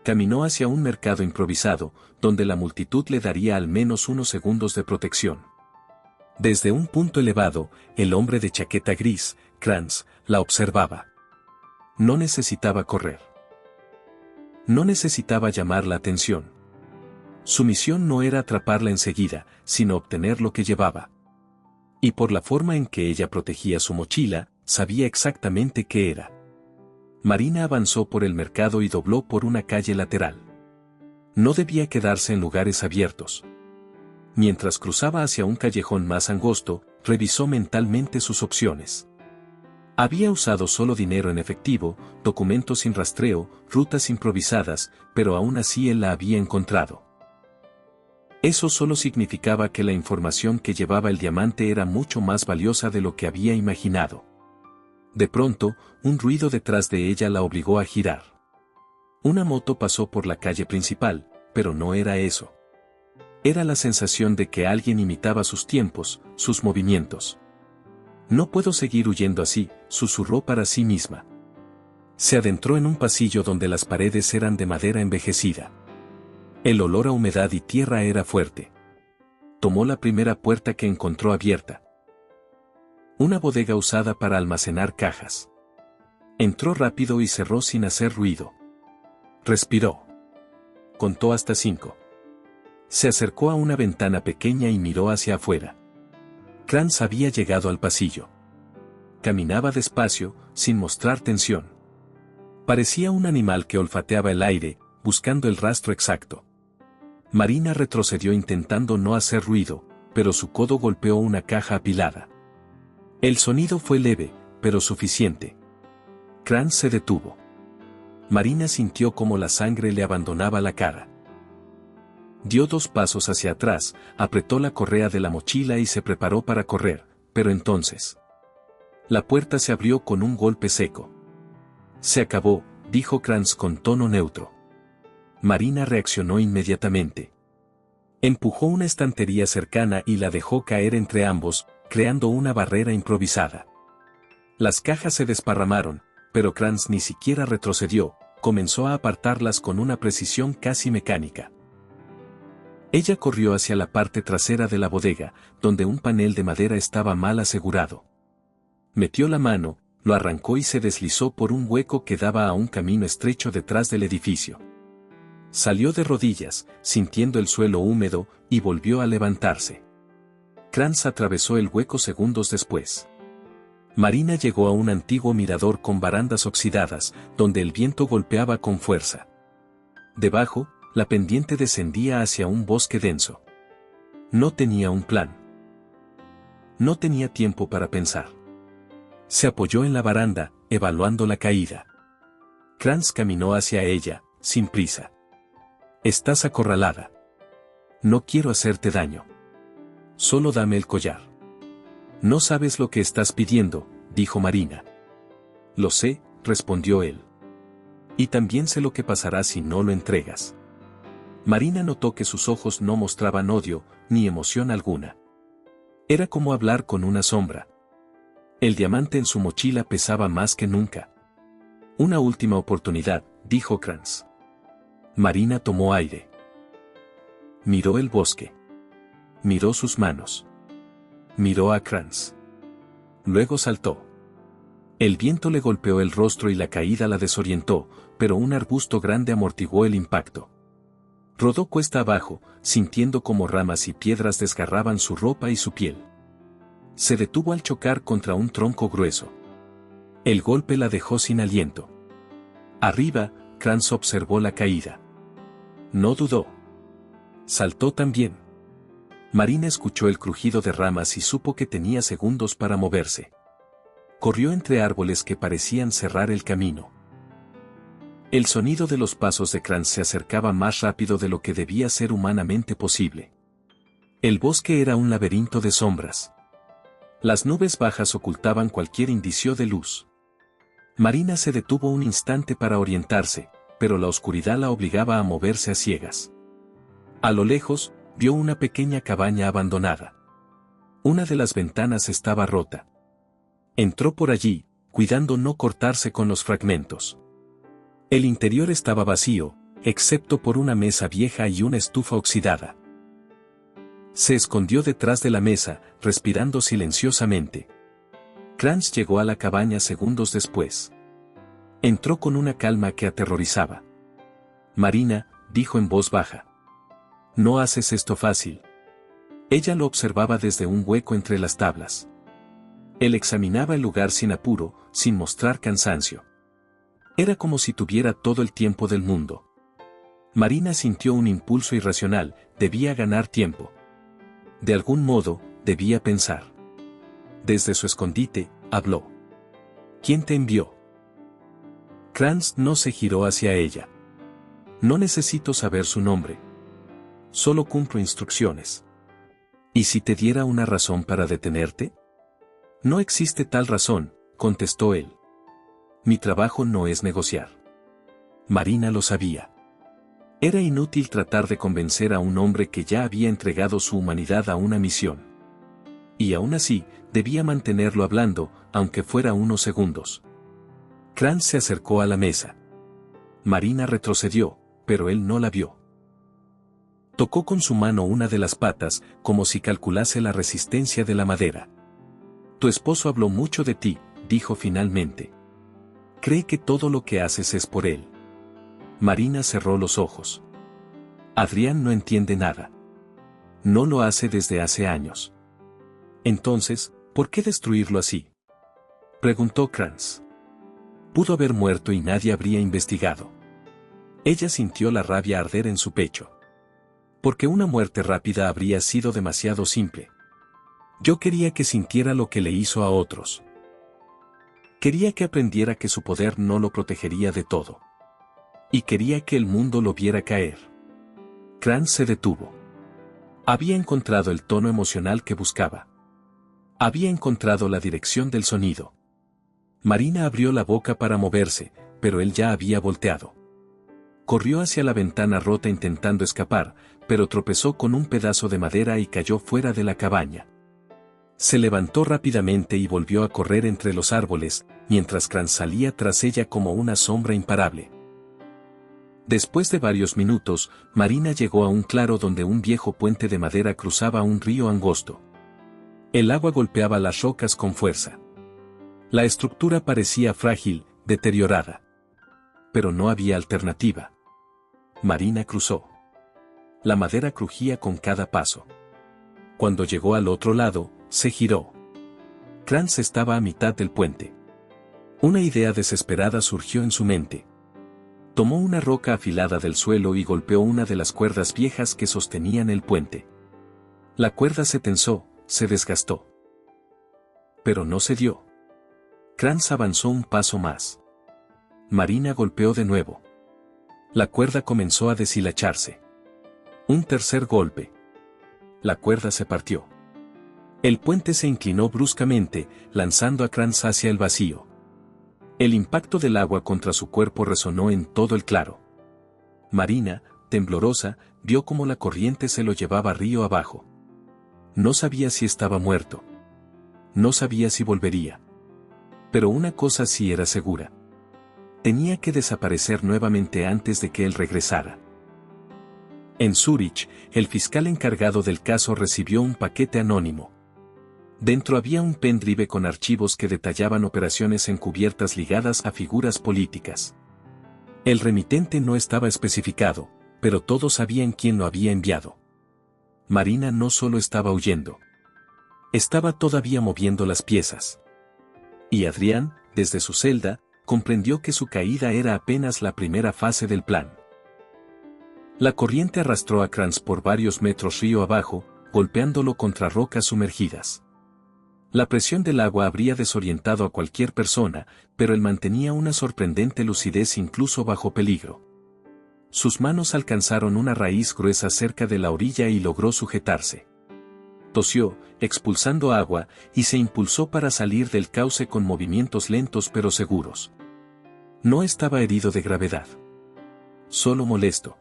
Caminó hacia un mercado improvisado, donde la multitud le daría al menos unos segundos de protección. Desde un punto elevado, el hombre de chaqueta gris, Kranz, la observaba. No necesitaba correr. No necesitaba llamar la atención. Su misión no era atraparla enseguida, sino obtener lo que llevaba. Y por la forma en que ella protegía su mochila, sabía exactamente qué era. Marina avanzó por el mercado y dobló por una calle lateral. No debía quedarse en lugares abiertos. Mientras cruzaba hacia un callejón más angosto, revisó mentalmente sus opciones. Había usado solo dinero en efectivo, documentos sin rastreo, rutas improvisadas, pero aún así él la había encontrado. Eso solo significaba que la información que llevaba el diamante era mucho más valiosa de lo que había imaginado. De pronto, un ruido detrás de ella la obligó a girar. Una moto pasó por la calle principal, pero no era eso. Era la sensación de que alguien imitaba sus tiempos, sus movimientos. No puedo seguir huyendo así, susurró para sí misma. Se adentró en un pasillo donde las paredes eran de madera envejecida. El olor a humedad y tierra era fuerte. Tomó la primera puerta que encontró abierta. Una bodega usada para almacenar cajas. Entró rápido y cerró sin hacer ruido. Respiró. Contó hasta 5. Se acercó a una ventana pequeña y miró hacia afuera. Kranz había llegado al pasillo. Caminaba despacio, sin mostrar tensión. Parecía un animal que olfateaba el aire, buscando el rastro exacto. Marina retrocedió intentando no hacer ruido, pero su codo golpeó una caja apilada. El sonido fue leve, pero suficiente. Kranz se detuvo. Marina sintió como la sangre le abandonaba la cara. Dio 2 pasos hacia atrás, apretó la correa de la mochila y se preparó para correr, pero entonces... La puerta se abrió con un golpe seco. Se acabó, dijo Kranz con tono neutro. Marina reaccionó inmediatamente. Empujó una estantería cercana y la dejó caer entre ambos, creando una barrera improvisada. Las cajas se desparramaron, pero Kranz ni siquiera retrocedió, comenzó a apartarlas con una precisión casi mecánica. Ella corrió hacia la parte trasera de la bodega, donde un panel de madera estaba mal asegurado. Metió la mano, lo arrancó y se deslizó por un hueco que daba a un camino estrecho detrás del edificio. Salió de rodillas, sintiendo el suelo húmedo, y volvió a levantarse. Kranz atravesó el hueco segundos después. Marina llegó a un antiguo mirador con barandas oxidadas, donde el viento golpeaba con fuerza. Debajo, la pendiente descendía hacia un bosque denso. No tenía un plan. No tenía tiempo para pensar. Se apoyó en la baranda, evaluando la caída. Kranz caminó hacia ella, sin prisa. Estás acorralada. No quiero hacerte daño. Solo dame el collar. No sabes lo que estás pidiendo, dijo Marina. Lo sé, respondió él. Y también sé lo que pasará si no lo entregas. Marina notó que sus ojos no mostraban odio, ni emoción alguna. Era como hablar con una sombra. El diamante en su mochila pesaba más que nunca. Una última oportunidad, dijo Kranz. Marina tomó aire. Miró el bosque. Miró sus manos. Miró a Kranz. Luego saltó. El viento le golpeó el rostro y la caída la desorientó, pero un arbusto grande amortiguó el impacto. Rodó cuesta abajo, sintiendo como ramas y piedras desgarraban su ropa y su piel. Se detuvo al chocar contra un tronco grueso. El golpe la dejó sin aliento. Arriba, Kranz observó la caída. No dudó. Saltó también. Marina escuchó el crujido de ramas y supo que tenía segundos para moverse. Corrió entre árboles que parecían cerrar el camino. El sonido de los pasos de Kranz se acercaba más rápido de lo que debía ser humanamente posible. El bosque era un laberinto de sombras. Las nubes bajas ocultaban cualquier indicio de luz. Marina se detuvo un instante para orientarse, pero la oscuridad la obligaba a moverse a ciegas. A lo lejos, vio una pequeña cabaña abandonada. Una de las ventanas estaba rota. Entró por allí, cuidando no cortarse con los fragmentos. El interior estaba vacío, excepto por una mesa vieja y una estufa oxidada. Se escondió detrás de la mesa, respirando silenciosamente. Kranz llegó a la cabaña segundos después. Entró con una calma que aterrorizaba. Marina, dijo en voz baja. No haces esto fácil. Ella lo observaba desde un hueco entre las tablas. Él examinaba el lugar sin apuro, sin mostrar cansancio. Era como si tuviera todo el tiempo del mundo. Marina sintió un impulso irracional, debía ganar tiempo. De algún modo, debía pensar. Desde su escondite, habló. ¿Quién te envió? Kranz no se giró hacia ella. No necesito saber su nombre. Solo cumplo instrucciones. ¿Y si te diera una razón para detenerte? No existe tal razón, contestó él. Mi trabajo no es negociar. Marina lo sabía. Era inútil tratar de convencer a un hombre que ya había entregado su humanidad a una misión. Y aún así, debía mantenerlo hablando, aunque fuera unos segundos. Kranz se acercó a la mesa. Marina retrocedió, pero él no la vio. Tocó con su mano una de las patas, como si calculase la resistencia de la madera. Tu esposo habló mucho de ti, dijo finalmente. Cree que todo lo que haces es por él. Marina cerró los ojos. Adrián no entiende nada. No lo hace desde hace años. Entonces, ¿por qué destruirlo así? Preguntó Kranz. Pudo haber muerto y nadie habría investigado. Ella sintió la rabia arder en su pecho. Porque una muerte rápida habría sido demasiado simple. Yo quería que sintiera lo que le hizo a otros. Quería que aprendiera que su poder no lo protegería de todo. Y quería que el mundo lo viera caer. Kranz se detuvo. Había encontrado el tono emocional que buscaba. Había encontrado la dirección del sonido. Marina abrió la boca para moverse, pero él ya había volteado. Corrió hacia la ventana rota intentando escapar, pero tropezó con un pedazo de madera y cayó fuera de la cabaña. Se levantó rápidamente y volvió a correr entre los árboles, mientras Kranz salía tras ella como una sombra imparable. Después de varios minutos, Marina llegó a un claro donde un viejo puente de madera cruzaba un río angosto. El agua golpeaba las rocas con fuerza. La estructura parecía frágil, deteriorada. Pero no había alternativa. Marina cruzó. La madera crujía con cada paso. Cuando llegó al otro lado, se giró. Kranz estaba a mitad del puente. Una idea desesperada surgió en su mente. Tomó una roca afilada del suelo y golpeó una de las cuerdas viejas que sostenían el puente. La cuerda se tensó, se desgastó. Pero no cedió. Kranz avanzó un paso más. Marina golpeó de nuevo. La cuerda comenzó a deshilacharse. Un tercer golpe. La cuerda se partió. El puente se inclinó bruscamente, lanzando a Kranz hacia el vacío. El impacto del agua contra su cuerpo resonó en todo el claro. Marina, temblorosa, vio cómo la corriente se lo llevaba río abajo. No sabía si estaba muerto. No sabía si volvería. Pero una cosa sí era segura. Tenía que desaparecer nuevamente antes de que él regresara. En Zúrich, el fiscal encargado del caso recibió un paquete anónimo. Dentro había un pendrive con archivos que detallaban operaciones encubiertas ligadas a figuras políticas. El remitente no estaba especificado, pero todos sabían quién lo había enviado. Marina no solo estaba huyendo. Estaba todavía moviendo las piezas. Y Adrián, desde su celda, comprendió que su caída era apenas la primera fase del plan. La corriente arrastró a Kranz por varios metros río abajo, golpeándolo contra rocas sumergidas. La presión del agua habría desorientado a cualquier persona, pero él mantenía una sorprendente lucidez incluso bajo peligro. Sus manos alcanzaron una raíz gruesa cerca de la orilla y logró sujetarse. Tosió, expulsando agua, y se impulsó para salir del cauce con movimientos lentos pero seguros. No estaba herido de gravedad. Solo molesto.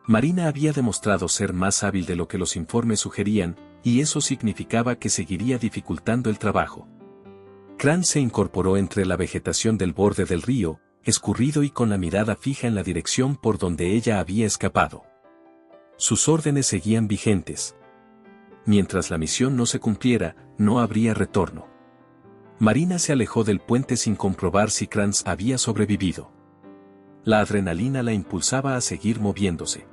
Marina había demostrado ser más hábil de lo que los informes sugerían, y eso significaba que seguiría dificultando el trabajo. Kranz se incorporó entre la vegetación del borde del río, escurrido y con la mirada fija en la dirección por donde ella había escapado. Sus órdenes seguían vigentes. Mientras la misión no se cumpliera, no habría retorno. Marina se alejó del puente sin comprobar si Kranz había sobrevivido. La adrenalina la impulsaba a seguir moviéndose.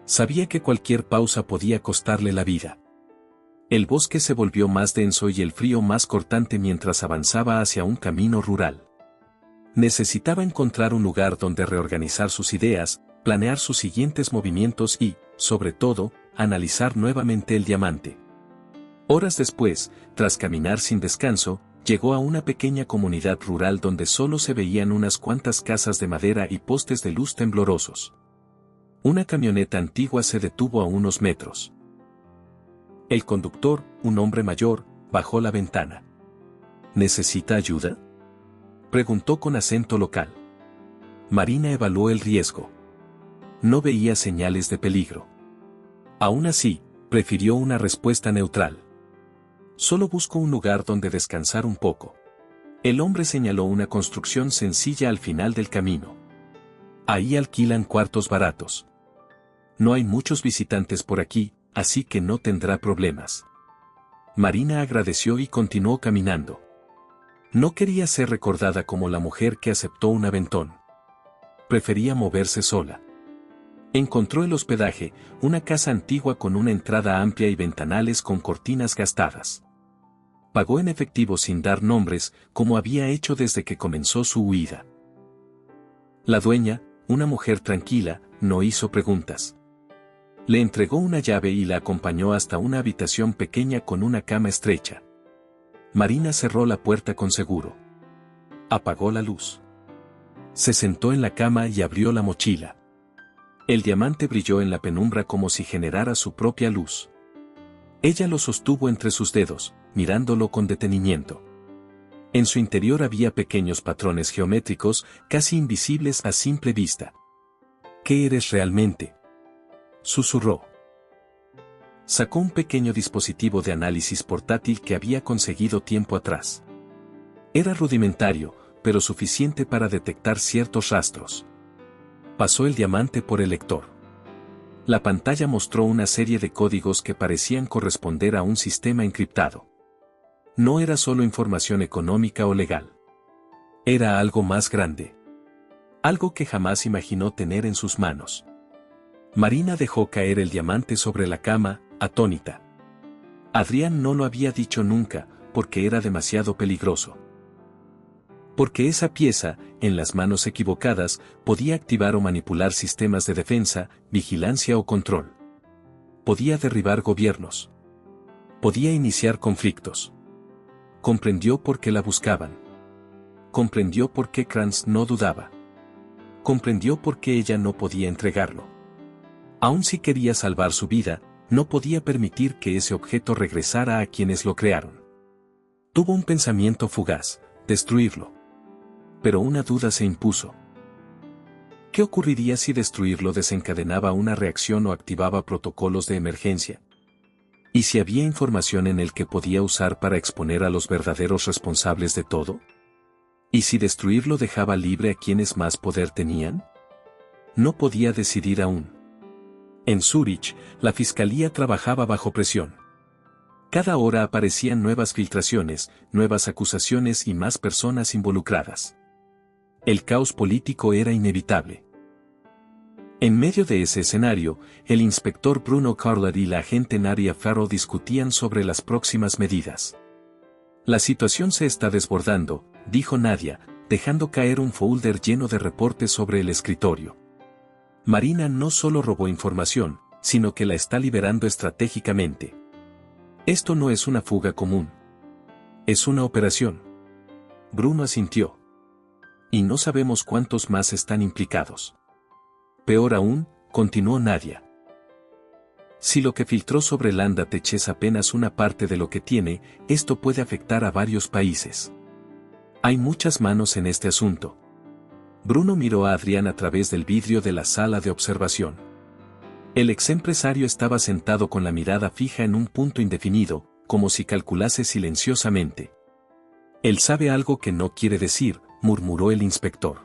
Sabía que cualquier pausa podía costarle la vida. El bosque se volvió más denso y el frío más cortante mientras avanzaba hacia un camino rural. Necesitaba encontrar un lugar donde reorganizar sus ideas, planear sus siguientes movimientos y, sobre todo, analizar nuevamente el diamante. Horas después, tras caminar sin descanso, llegó a una pequeña comunidad rural donde solo se veían unas cuantas casas de madera y postes de luz temblorosos. Una camioneta antigua se detuvo a unos metros. El conductor, un hombre mayor, bajó la ventana. ¿Necesita ayuda?, preguntó con acento local. Marina evaluó el riesgo. No veía señales de peligro. Aún así, prefirió una respuesta neutral. Solo busco un lugar donde descansar un poco. El hombre señaló una construcción sencilla al final del camino. Ahí alquilan cuartos baratos. No hay muchos visitantes por aquí, así que no tendrá problemas. Marina agradeció y continuó caminando. No quería ser recordada como la mujer que aceptó un aventón. Prefería moverse sola. Encontró el hospedaje, una casa antigua con una entrada amplia y ventanales con cortinas gastadas. Pagó en efectivo sin dar nombres, como había hecho desde que comenzó su huida. La dueña, una mujer tranquila, no hizo preguntas. Le entregó una llave y la acompañó hasta una habitación pequeña con una cama estrecha. Marina cerró la puerta con seguro. Apagó la luz. Se sentó en la cama y abrió la mochila. El diamante brilló en la penumbra como si generara su propia luz. Ella lo sostuvo entre sus dedos, mirándolo con detenimiento. En su interior había pequeños patrones geométricos, casi invisibles a simple vista. ¿Qué eres realmente?, susurró. Sacó un pequeño dispositivo de análisis portátil que había conseguido tiempo atrás. Era rudimentario, pero suficiente para detectar ciertos rastros. Pasó el diamante por el lector. La pantalla mostró una serie de códigos que parecían corresponder a un sistema encriptado. No era solo información económica o legal. Era algo más grande. Algo que jamás imaginó tener en sus manos. Marina dejó caer el diamante sobre la cama, atónita. Adrián no lo había dicho nunca, porque era demasiado peligroso. Porque esa pieza, en las manos equivocadas, podía activar o manipular sistemas de defensa, vigilancia o control. Podía derribar gobiernos. Podía iniciar conflictos. Comprendió por qué la buscaban. Comprendió por qué Kranz no dudaba. Comprendió por qué ella no podía entregarlo. Aun si quería salvar su vida, no podía permitir que ese objeto regresara a quienes lo crearon. Tuvo un pensamiento fugaz: destruirlo. Pero una duda se impuso. ¿Qué ocurriría si destruirlo desencadenaba una reacción o activaba protocolos de emergencia? ¿Y si había información en el que podía usar para exponer a los verdaderos responsables de todo? ¿Y si destruirlo dejaba libre a quienes más poder tenían? No podía decidir aún. En Zúrich, la fiscalía trabajaba bajo presión. Cada hora aparecían nuevas filtraciones, nuevas acusaciones y más personas involucradas. El caos político era inevitable. En medio de ese escenario, el inspector Bruno Carler y la agente Nadia Farrow discutían sobre las próximas medidas. La situación se está desbordando, dijo Nadia, dejando caer un folder lleno de reportes sobre el escritorio. Marina no solo robó información, sino que la está liberando estratégicamente. Esto no es una fuga común. Es una operación. Bruno asintió. Y no sabemos cuántos más están implicados. Peor aún, continuó Nadia. Si lo que filtró sobre Landa Tech es apenas una parte de lo que tiene, esto puede afectar a varios países. Hay muchas manos en este asunto. Bruno miró a Adrián a través del vidrio de la sala de observación. El exempresario estaba sentado con la mirada fija en un punto indefinido, como si calculase silenciosamente. Él sabe algo que no quiere decir, murmuró el inspector.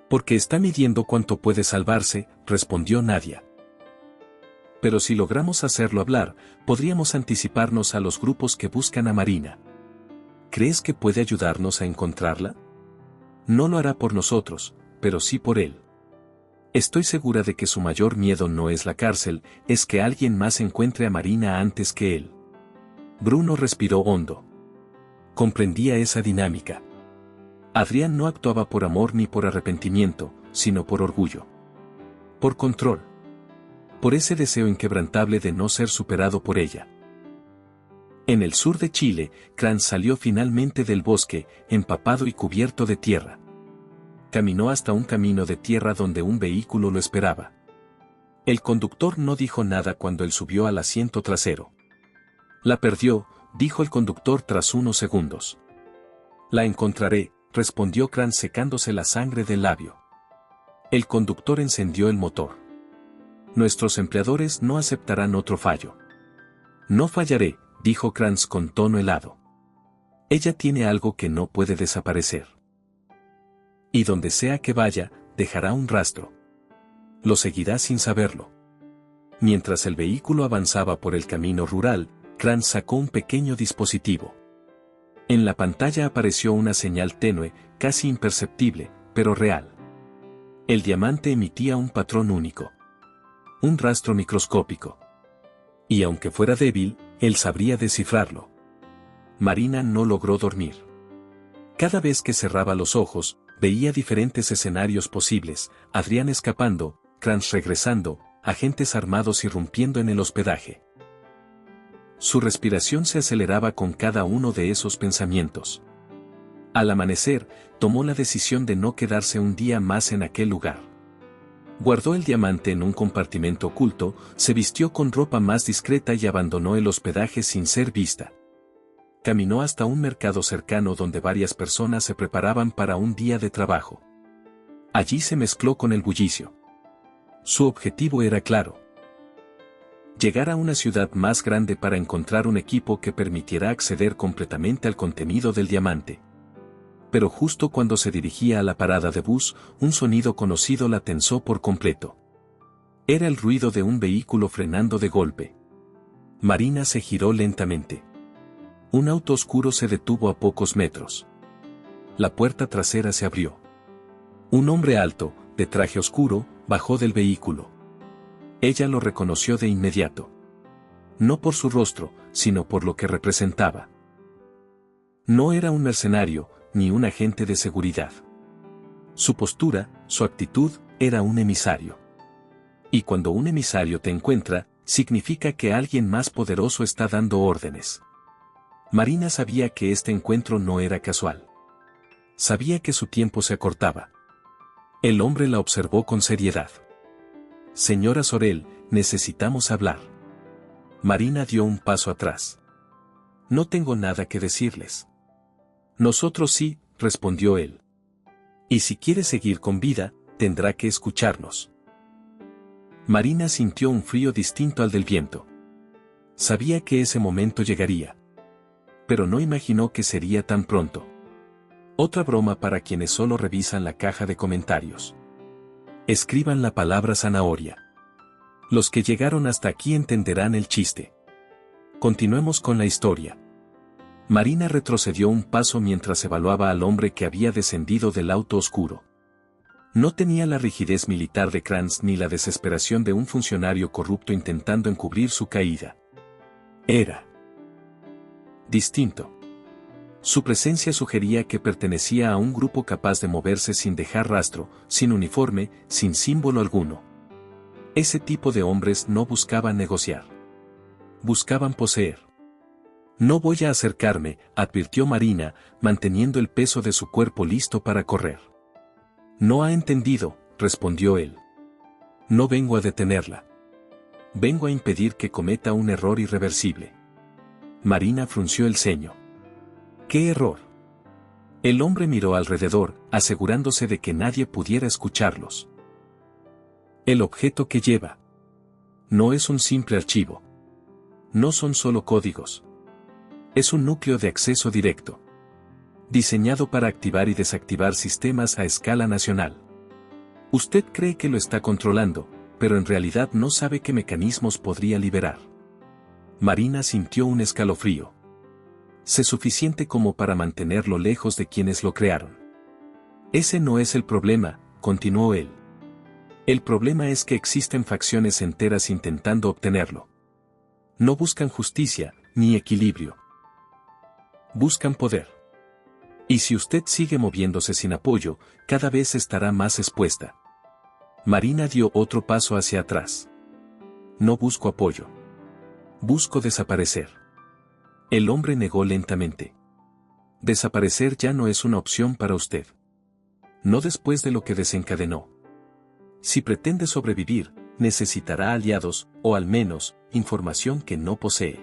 Porque está midiendo cuánto puede salvarse, respondió Nadia. Pero si logramos hacerlo hablar, podríamos anticiparnos a los grupos que buscan a Marina. ¿Crees que puede ayudarnos a encontrarla? No lo hará por nosotros, pero sí por él. Estoy segura de que su mayor miedo no es la cárcel, es que alguien más encuentre a Marina antes que él. Bruno respiró hondo. Comprendía esa dinámica. Adrián no actuaba por amor ni por arrepentimiento, sino por orgullo. Por control. Por ese deseo inquebrantable de no ser superado por ella. En el sur de Chile, Kranz salió finalmente del bosque, empapado y cubierto de tierra. Caminó hasta un camino de tierra donde un vehículo lo esperaba. El conductor no dijo nada cuando él subió al asiento trasero. La perdió, dijo el conductor tras unos segundos. La encontraré, respondió Kranz secándose la sangre del labio. El conductor encendió el motor. Nuestros empleadores no aceptarán otro fallo. No fallaré, dijo Kranz con tono helado. Ella tiene algo que no puede desaparecer. Y donde sea que vaya, dejará un rastro. Lo seguirá sin saberlo. Mientras el vehículo avanzaba por el camino rural, Kranz sacó un pequeño dispositivo. En la pantalla apareció una señal tenue, casi imperceptible, pero real. El diamante emitía un patrón único. Un rastro microscópico. Y aunque fuera débil, él sabría descifrarlo. Marina no logró dormir. Cada vez que cerraba los ojos, veía diferentes escenarios posibles, Adrián escapando, Kranz regresando, agentes armados irrumpiendo en el hospedaje. Su respiración se aceleraba con cada uno de esos pensamientos. Al amanecer, tomó la decisión de no quedarse un día más en aquel lugar. Guardó el diamante en un compartimento oculto, se vistió con ropa más discreta y abandonó el hospedaje sin ser vista. Caminó hasta un mercado cercano donde varias personas se preparaban para un día de trabajo. Allí se mezcló con el bullicio. Su objetivo era claro. Llegar a una ciudad más grande para encontrar un equipo que permitiera acceder completamente al contenido del diamante. Pero justo cuando se dirigía a la parada de bus, un sonido conocido la tensó por completo. Era el ruido de un vehículo frenando de golpe. Marina se giró lentamente. Un auto oscuro se detuvo a pocos metros. La puerta trasera se abrió. Un hombre alto, de traje oscuro, bajó del vehículo. Ella lo reconoció de inmediato. No por su rostro, sino por lo que representaba. No era un mercenario, ni un agente de seguridad. Su postura, su actitud, era un emisario. Y cuando un emisario te encuentra, significa que alguien más poderoso está dando órdenes. Marina sabía que este encuentro no era casual. Sabía que su tiempo se acortaba. El hombre la observó con seriedad. Señora Sorel, necesitamos hablar. Marina dio un paso atrás. No tengo nada que decirles. Nosotros sí, respondió él. Y si quiere seguir con vida, tendrá que escucharnos. Marina sintió un frío distinto al del viento. Sabía que ese momento llegaría. Pero no imaginó que sería tan pronto. Otra broma para quienes solo revisan la caja de comentarios. Escriban la palabra zanahoria. Los que llegaron hasta aquí entenderán el chiste. Continuemos con la historia. Marina retrocedió un paso mientras evaluaba al hombre que había descendido del auto oscuro. No tenía la rigidez militar de Kranz ni la desesperación de un funcionario corrupto intentando encubrir su caída. Era distinto. Su presencia sugería que pertenecía a un grupo capaz de moverse sin dejar rastro, sin uniforme, sin símbolo alguno. Ese tipo de hombres no buscaban negociar. Buscaban poseer. No voy a acercarme, advirtió Marina, manteniendo el peso de su cuerpo listo para correr. No ha entendido, respondió él. No vengo a detenerla. Vengo a impedir que cometa un error irreversible. Marina frunció el ceño. ¿Qué error? El hombre miró alrededor, asegurándose de que nadie pudiera escucharlos. El objeto que lleva. No es un simple archivo. No son solo códigos. Es un núcleo de acceso directo. Diseñado para activar y desactivar sistemas a escala nacional. Usted cree que lo está controlando, pero en realidad no sabe qué mecanismos podría liberar. Marina sintió un escalofrío. Sé suficiente como para mantenerlo lejos de quienes lo crearon. Ese no es el problema, continuó él. El problema es que existen facciones enteras intentando obtenerlo. No buscan justicia, ni equilibrio. Buscan poder. Y si usted sigue moviéndose sin apoyo, cada vez estará más expuesta. Marina dio otro paso hacia atrás. No busco apoyo. Busco desaparecer. El hombre negó lentamente. Desaparecer ya no es una opción para usted. No después de lo que desencadenó. Si pretende sobrevivir, necesitará aliados, o al menos, información que no posee.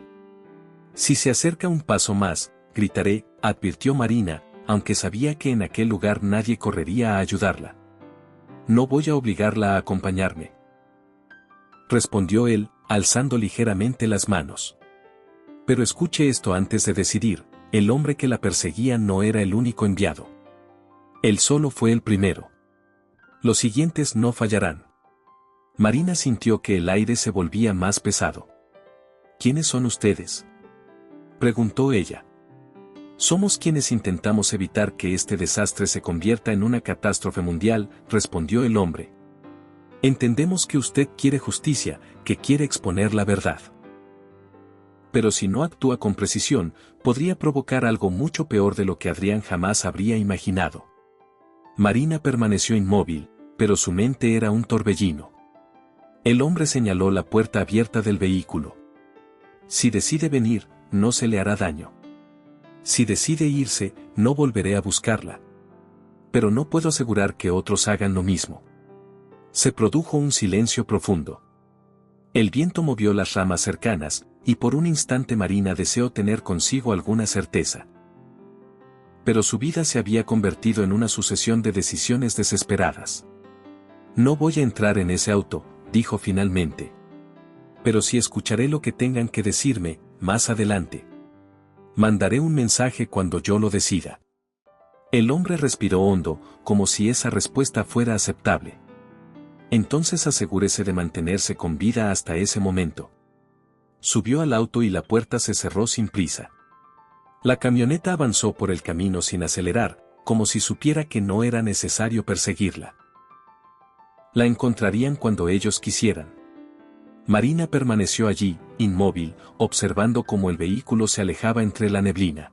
Si se acerca un paso más, gritaré, advirtió Marina, aunque sabía que en aquel lugar nadie correría a ayudarla. No voy a obligarla a acompañarme. Respondió él, alzando ligeramente las manos. Pero escuche esto antes de decidir, el hombre que la perseguía no era el único enviado. Él solo fue el primero. Los siguientes no fallarán. Marina sintió que el aire se volvía más pesado. ¿Quiénes son ustedes?, preguntó ella. Somos quienes intentamos evitar que este desastre se convierta en una catástrofe mundial, respondió el hombre. Entendemos que usted quiere justicia, que quiere exponer la verdad. Pero si no actúa con precisión, podría provocar algo mucho peor de lo que Adrián jamás habría imaginado. Marina permaneció inmóvil, pero su mente era un torbellino. El hombre señaló la puerta abierta del vehículo. Si decide venir, no se le hará daño. Si decide irse, no volveré a buscarla. Pero no puedo asegurar que otros hagan lo mismo. Se produjo un silencio profundo. El viento movió las ramas cercanas, y por un instante Marina deseó tener consigo alguna certeza. Pero su vida se había convertido en una sucesión de decisiones desesperadas. No voy a entrar en ese auto, dijo finalmente. Pero sí escucharé lo que tengan que decirme, más adelante. Mandaré un mensaje cuando yo lo decida. El hombre respiró hondo, como si esa respuesta fuera aceptable. Entonces asegúrese de mantenerse con vida hasta ese momento. Subió al auto y la puerta se cerró sin prisa. La camioneta avanzó por el camino sin acelerar, como si supiera que no era necesario perseguirla. La encontrarían cuando ellos quisieran. Marina permaneció allí, inmóvil, observando cómo el vehículo se alejaba entre la neblina.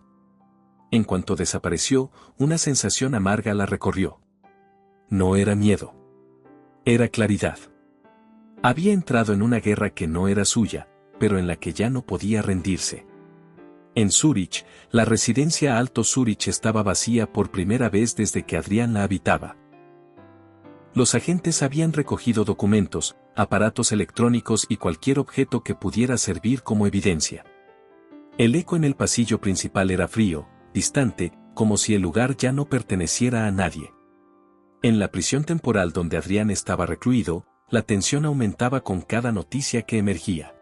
En cuanto desapareció, una sensación amarga la recorrió. No era miedo. Era claridad. Había entrado en una guerra que no era suya, pero en la que ya no podía rendirse. En Zúrich, la residencia Alto Zúrich estaba vacía por primera vez desde que Adrián la habitaba. Los agentes habían recogido documentos, aparatos electrónicos y cualquier objeto que pudiera servir como evidencia. El eco en el pasillo principal era frío, distante, como si el lugar ya no perteneciera a nadie. En la prisión temporal donde Adrián estaba recluido, la tensión aumentaba con cada noticia que emergía.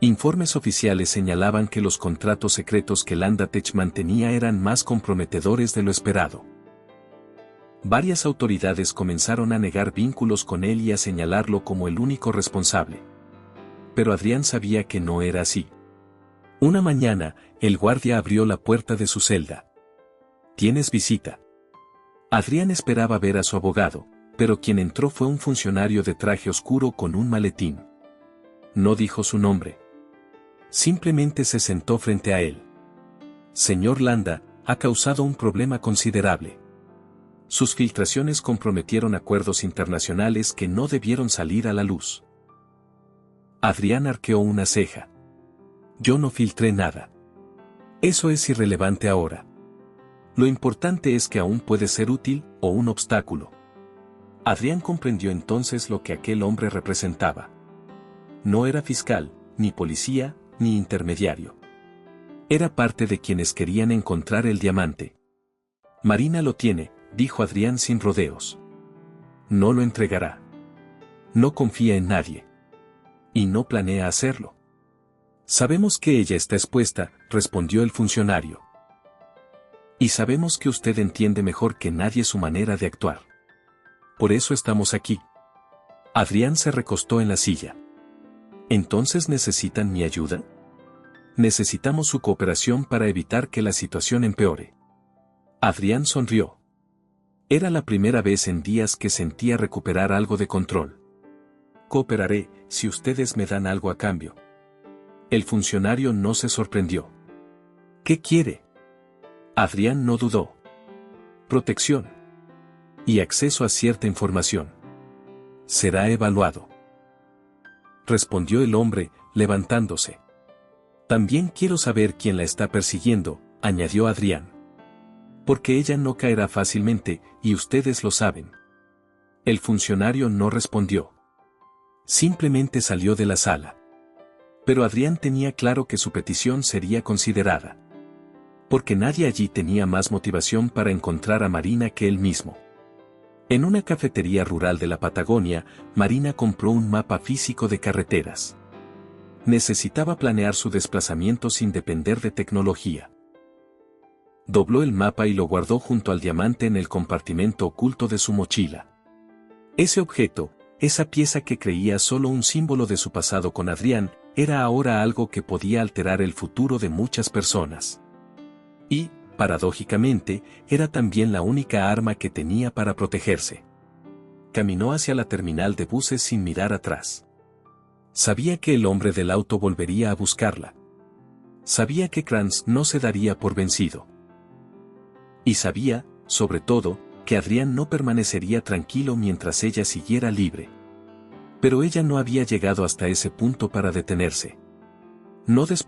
Informes oficiales señalaban que los contratos secretos que Landatech mantenía eran más comprometedores de lo esperado. Varias autoridades comenzaron a negar vínculos con él y a señalarlo como el único responsable. Pero Adrián sabía que no era así. Una mañana, el guardia abrió la puerta de su celda. «¿Tienes visita?». Adrián esperaba ver a su abogado, pero quien entró fue un funcionario de traje oscuro con un maletín. No dijo su nombre. Simplemente se sentó frente a él. «Señor Landa, ha causado un problema considerable. Sus filtraciones comprometieron acuerdos internacionales que no debieron salir a la luz». Adrián arqueó una ceja. «Yo no filtré nada. Eso es irrelevante ahora. Lo importante es que aún puede ser útil o un obstáculo». Adrián comprendió entonces lo que aquel hombre representaba. No era fiscal, ni policía, ni intermediario. Era parte de quienes querían encontrar el diamante. «Marina lo tiene», dijo Adrián sin rodeos. «No lo entregará. No confía en nadie. Y no planea hacerlo». «Sabemos que ella está expuesta», respondió el funcionario. «Y sabemos que usted entiende mejor que nadie su manera de actuar. Por eso estamos aquí». Adrián se recostó en la silla. «¿Entonces necesitan mi ayuda?». «Necesitamos su cooperación para evitar que la situación empeore». Adrián sonrió. Era la primera vez en días que sentía recuperar algo de control. «Cooperaré, si ustedes me dan algo a cambio». El funcionario no se sorprendió. «¿Qué quiere?». Adrián no dudó. «Protección. Y acceso a cierta información. Será evaluado», respondió el hombre, levantándose. «También quiero saber quién la está persiguiendo», añadió Adrián. «Porque ella no caerá fácilmente, y ustedes lo saben». El funcionario no respondió. Simplemente salió de la sala. Pero Adrián tenía claro que su petición sería considerada. Porque nadie allí tenía más motivación para encontrar a Marina que él mismo. En una cafetería rural de la Patagonia, Marina compró un mapa físico de carreteras. Necesitaba planear su desplazamiento sin depender de tecnología. Dobló el mapa y lo guardó junto al diamante en el compartimento oculto de su mochila. Ese objeto, esa pieza que creía solo un símbolo de su pasado con Adrián, era ahora algo que podía alterar el futuro de muchas personas. Y, paradójicamente, era también la única arma que tenía para protegerse. Caminó hacia la terminal de buses sin mirar atrás. Sabía que el hombre del auto volvería a buscarla. Sabía que Kranz no se daría por vencido. Y sabía, sobre todo, que Adrián no permanecería tranquilo mientras ella siguiera libre. Pero ella no había llegado hasta ese punto para detenerse. No después